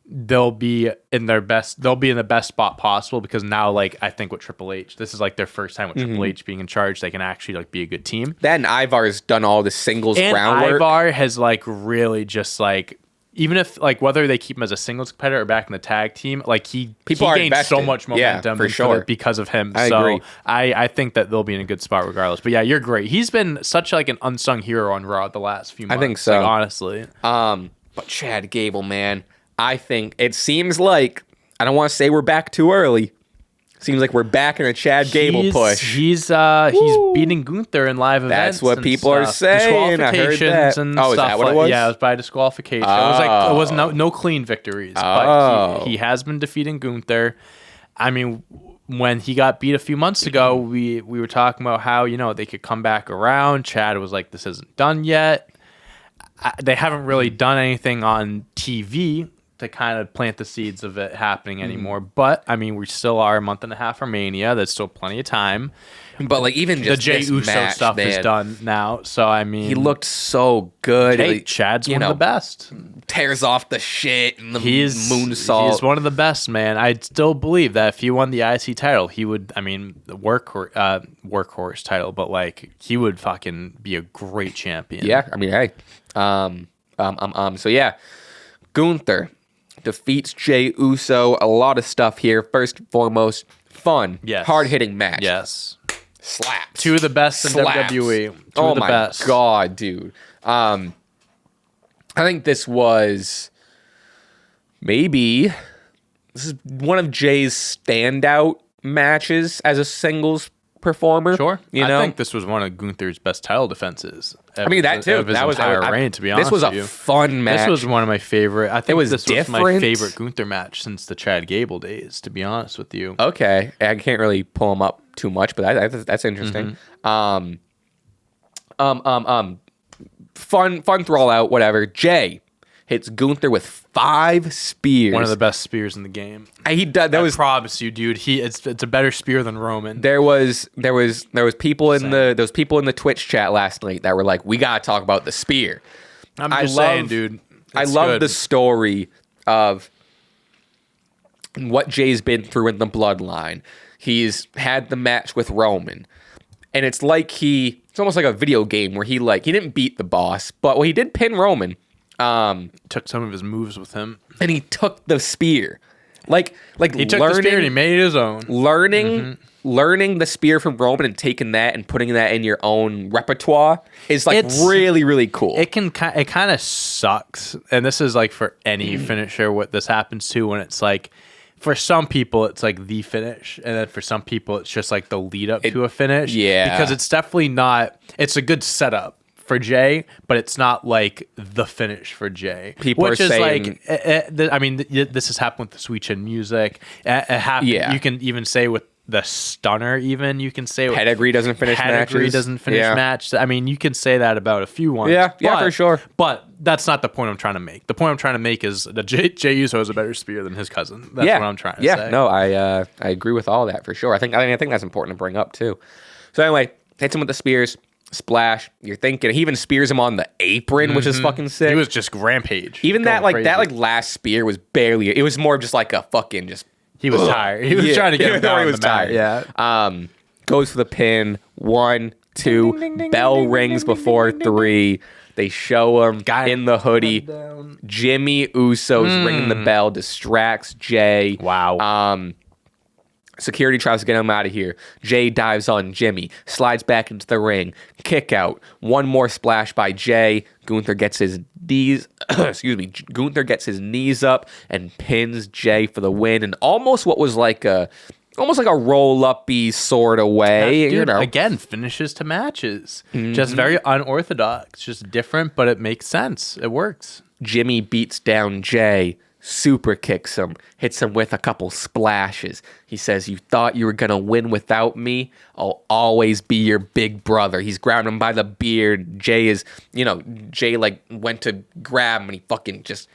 they'll be in the best spot possible because now like I think with Triple H, this is like their first time with Triple H being in charge. They can actually like be a good team. Then Ivar's done all the singles groundwork. Ivar has like really just like. Even if like whether they keep him as a singles competitor or back in the tag team, like he gained so much momentum because of him. I agree. I think that they'll be in a good spot regardless. But yeah, you're great. He's been such like an unsung hero on Raw the last few months. I think so. Like, honestly. But Chad Gable, man, I think it seems like I don't want to say we're back too early. Seems like we're back in a Chad Gable push. He's beating Gunther in live events. That's what people are saying. I heard that. And is that what it was? Yeah, it was by disqualification. It was no clean victories, but he has been defeating Gunther. I mean, when he got beat a few months ago, we were talking about how they could come back around. Chad was like, "This isn't done yet." They haven't really done anything on TV to kind of plant the seeds of it happening anymore. But, I mean, we still are a month and a half from Mania. There's still plenty of time. But, like, even just the Jey Uso stuff is done now. So, I mean... He looked so good. Hey, Chad's one of the best. Tears off the shit and the moonsault. He's one of the best, man. I still believe that if he won the IC title, he would... I mean, the workhorse title, but, like, he would fucking be a great champion. Yeah, I mean, hey. So, yeah. Gunther defeats Jey Uso. A lot of stuff here. First and foremost, fun. Yes. Hard-hitting match. Yes. Slaps. Two of the best in WWE. Two of the best. Oh, my God, dude. I think this is one of Jay's standout matches as a singles performer. Sure. I think this was one of Gunther's best title defenses. I mean, that too. That was entire reign, to be honest. This was a fun match. This was one of my favorite. I think this was my different. favorite Gunther match since the Chad Gable days, to be honest with you. Okay. I can't really pull him up too much, but that's interesting. Fun thrall out, whatever. Jay hits Gunther with 5 spears. One of the best spears in the game. I promise you, dude. It's a better spear than Roman. There was people in the Twitch chat last night that were like, "We gotta talk about the spear." I'm just saying, dude. I love the story of what Jay's been through in the bloodline. He's had the match with Roman, and it's almost like a video game where he didn't beat the boss, but he did pin Roman. Took some of his moves with him, and he took the spear. He took the spear and he made it his own. Learning the spear from Roman and taking that and putting that in your own repertoire is really, really cool. It kind of sucks, and this is like for any finisher what this happens to when it's like. For some people, it's like the finish, and then for some people, it's just like the lead up to a finish. Yeah, because it's definitely not. It's a good setup for Jay, but it's not like the finish for Jay. People are saying, I mean, this has happened with the Sweet Chin Music. You can even say with the stunner, even you can say pedigree doesn't finish match. I mean, you can say that about a few ones. Yeah, for sure. But that's not the point I'm trying to make. The point I'm trying to make is that Jey Uso has a better spear than his cousin. That's what I'm trying to say. Yeah, no, I agree with all that for sure. I think that's important to bring up too. So anyway, hits him with the spears. Splash. You're thinking he even spears him on the apron, which is fucking sick. He was just rampage. Even that last spear was barely. It was more just like a fucking just. He was tired. He was trying to get him down. He was tired. Yeah. Goes for the pin. 1, 2. Bell rings before 3. They show him in the hoodie. Jimmy Uso's ringing the bell. Distracts Jey. Wow. Security tries to get him out of here. Jey dives on Jimmy, slides back into the ring, kick out. One more splash by Jey. Gunther gets his knees. Gunther gets his knees up and pins Jey for the win. And almost what was like a roll-up-y sort of way. Dude, again, finishes to matches. Just very unorthodox. Just different, but it makes sense. It works. Jimmy beats down Jey. Super kicks him, hits him with a couple splashes. He says, "You thought you were going to win without me? I'll always be your big brother." He's grabbing him by the beard. Jey like went to grab him and he fucking just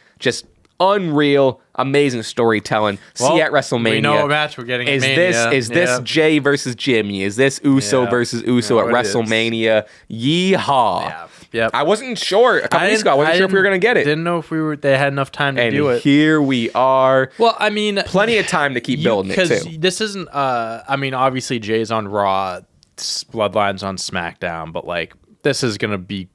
unreal, amazing storytelling. Well, see at WrestleMania. We know what match we're getting at Mania. Is this Jey versus Jimmy? Is this Uso versus Uso at WrestleMania? Yeehaw. Yeah. Yep. I wasn't sure a couple weeks ago. I wasn't sure if we were going to get it. Didn't know if they had enough time to do it. Here we are. Well, I mean, plenty of time to keep building it too. Because this isn't. I mean, obviously Jay's on Raw, Bloodline's on SmackDown, but like this is going to be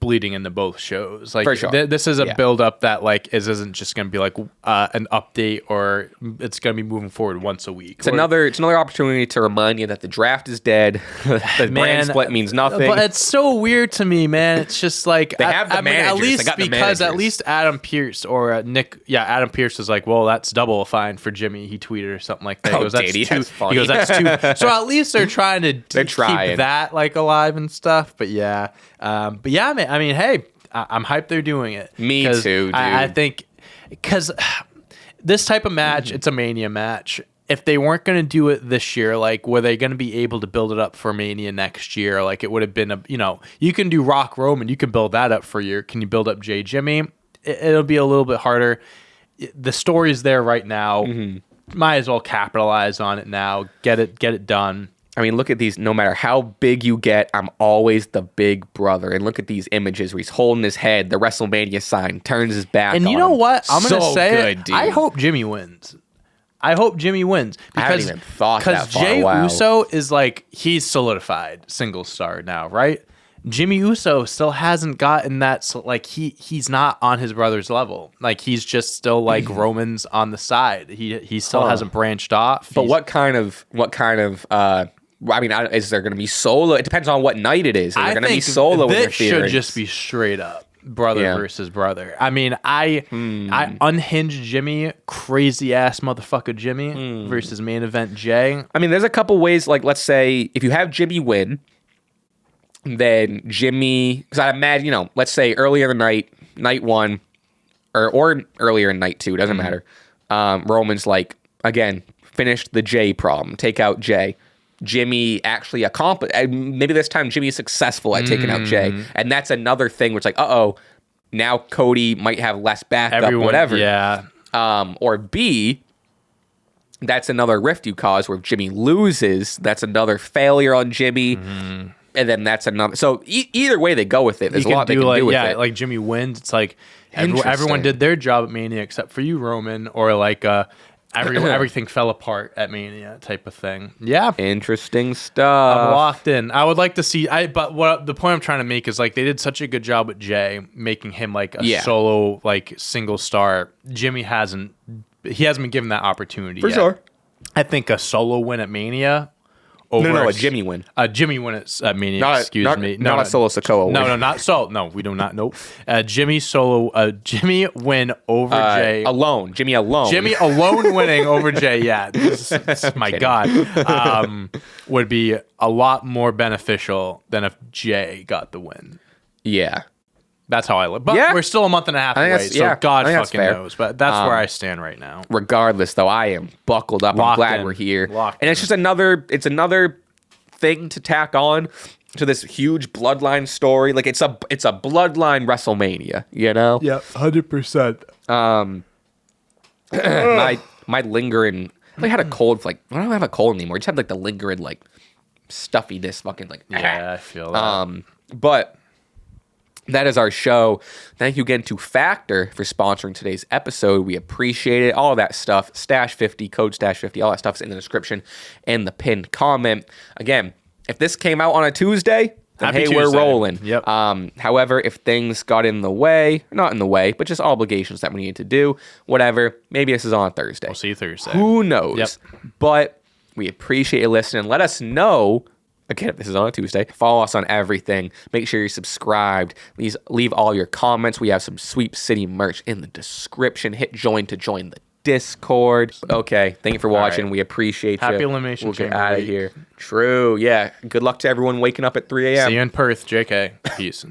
bleeding into both shows. Like for sure. This is a build up that like isn't just going to be like an update, or it's going to be moving forward once a week. It's another opportunity to remind you that the draft is dead. The brand split means nothing. But it's so weird to me, man. It's just like they have the managers. At least they got because the at least Adam Pearce or Adam Pearce is like, well, that's double a fine for Jimmy. He tweeted or something like that. He goes, that's funny. He goes, that's two. So at least they're trying to keep that like alive and stuff. But yeah, man. I mean, hey, I'm hyped they're doing it. Me too, dude. I think because this type of match, it's a Mania match. If they weren't going to do it this year, like, were they going to be able to build it up for Mania next year? Like, it would have been you can do Rock Roman, you can build that up for a year. Can you build up Jey Jimmy? It'll be a little bit harder. The story's there right now. Might as well capitalize on it now. Get it done. I mean, look at these. No matter how big you get, I'm always the big brother. And look at these images where he's holding his head, the WrestleMania sign, turns his back. And you know what? I'm going to say dude. I hope Jimmy wins. I because I haven't even thought that far. Jey Uso is like, he's solidified single star now, right? Jimmy Uso still hasn't gotten that. So like he's not on his brother's level. Like he's just still like Roman's on the side. He still hasn't branched off. But what kind of I mean, is there going to be solo? It depends on what night it is. Is there going to be solo? This should just be straight up brother versus brother. I mean, I unhinged Jimmy, crazy ass motherfucker Jimmy versus main event Jey. I mean, there's a couple ways. Like, let's say if you have Jimmy win, then Jimmy, because I imagine, let's say earlier in the night one, or earlier in night two, doesn't matter. Roman's like, again, finished the Jey problem, take out Jey. Jimmy actually accomplished. Maybe this time Jimmy is successful at taking out Jey, and that's another thing. Which like, now Cody might have less backup, whatever. Yeah. Or B, that's another rift you cause where Jimmy loses. That's another failure on Jimmy, and then that's another. So either way they go with it, there's a lot they can do with it. Like Jimmy wins. It's like everyone did their job at Mania except for you, Roman, or like everything fell apart at Mania type of thing. Yeah. Interesting stuff. I'm locked in. I would like to see but what the point I'm trying to make is like they did such a good job with Jey, making him like a solo, like single star. Jimmy hasn't been given that opportunity for yet. sure. I think a solo win at Mania. No, a Jimmy win. A Jimmy win at Mania, not a Solo Sikoa win. No, not Solo. No, we do not. Nope. Jimmy win over Jey. Alone. Jimmy alone winning over Jey. Yeah. My God. Would be a lot more beneficial than if Jey got the win. Yeah. That's how I live. But Yeah. we're still a month and a half away, so God fucking knows. But that's where I stand right now. Regardless, though, I am buckled up. I'm glad we're here. And it's just another thing to tack on to this huge bloodline story. Like it's a bloodline WrestleMania, you know? Yeah, 100%. My lingering, I had a cold. Like I don't have a cold anymore. I just have like the lingering like stuffiness, fucking like. Yeah, I feel that. But that is our show. Thank you again to Factor for sponsoring today's episode. We appreciate it. All that stuff. Stache 50, code Stache 50. All that stuff's in the description and the pinned comment. Again, if this came out on a Tuesday, then Happy we're Tuesday. rolling. Yep. However, if things got in the way, not in the way, but just obligations that we need to do, whatever, maybe this is on a Thursday. We'll see you Thursday. Who knows? Yep. But we appreciate you listening. Let us know. Again, if this is on a Tuesday, follow us on everything. Make sure you're subscribed. Please leave all your comments. We have some Sweep City merch in the description. Hit join to join the Discord. Okay, thank you for watching. Right. We appreciate you. Happy Elimination We'll get Chamber out of week. here. True. Yeah. Good luck to everyone waking up at 3 a.m. See you in Perth, JK. Peace.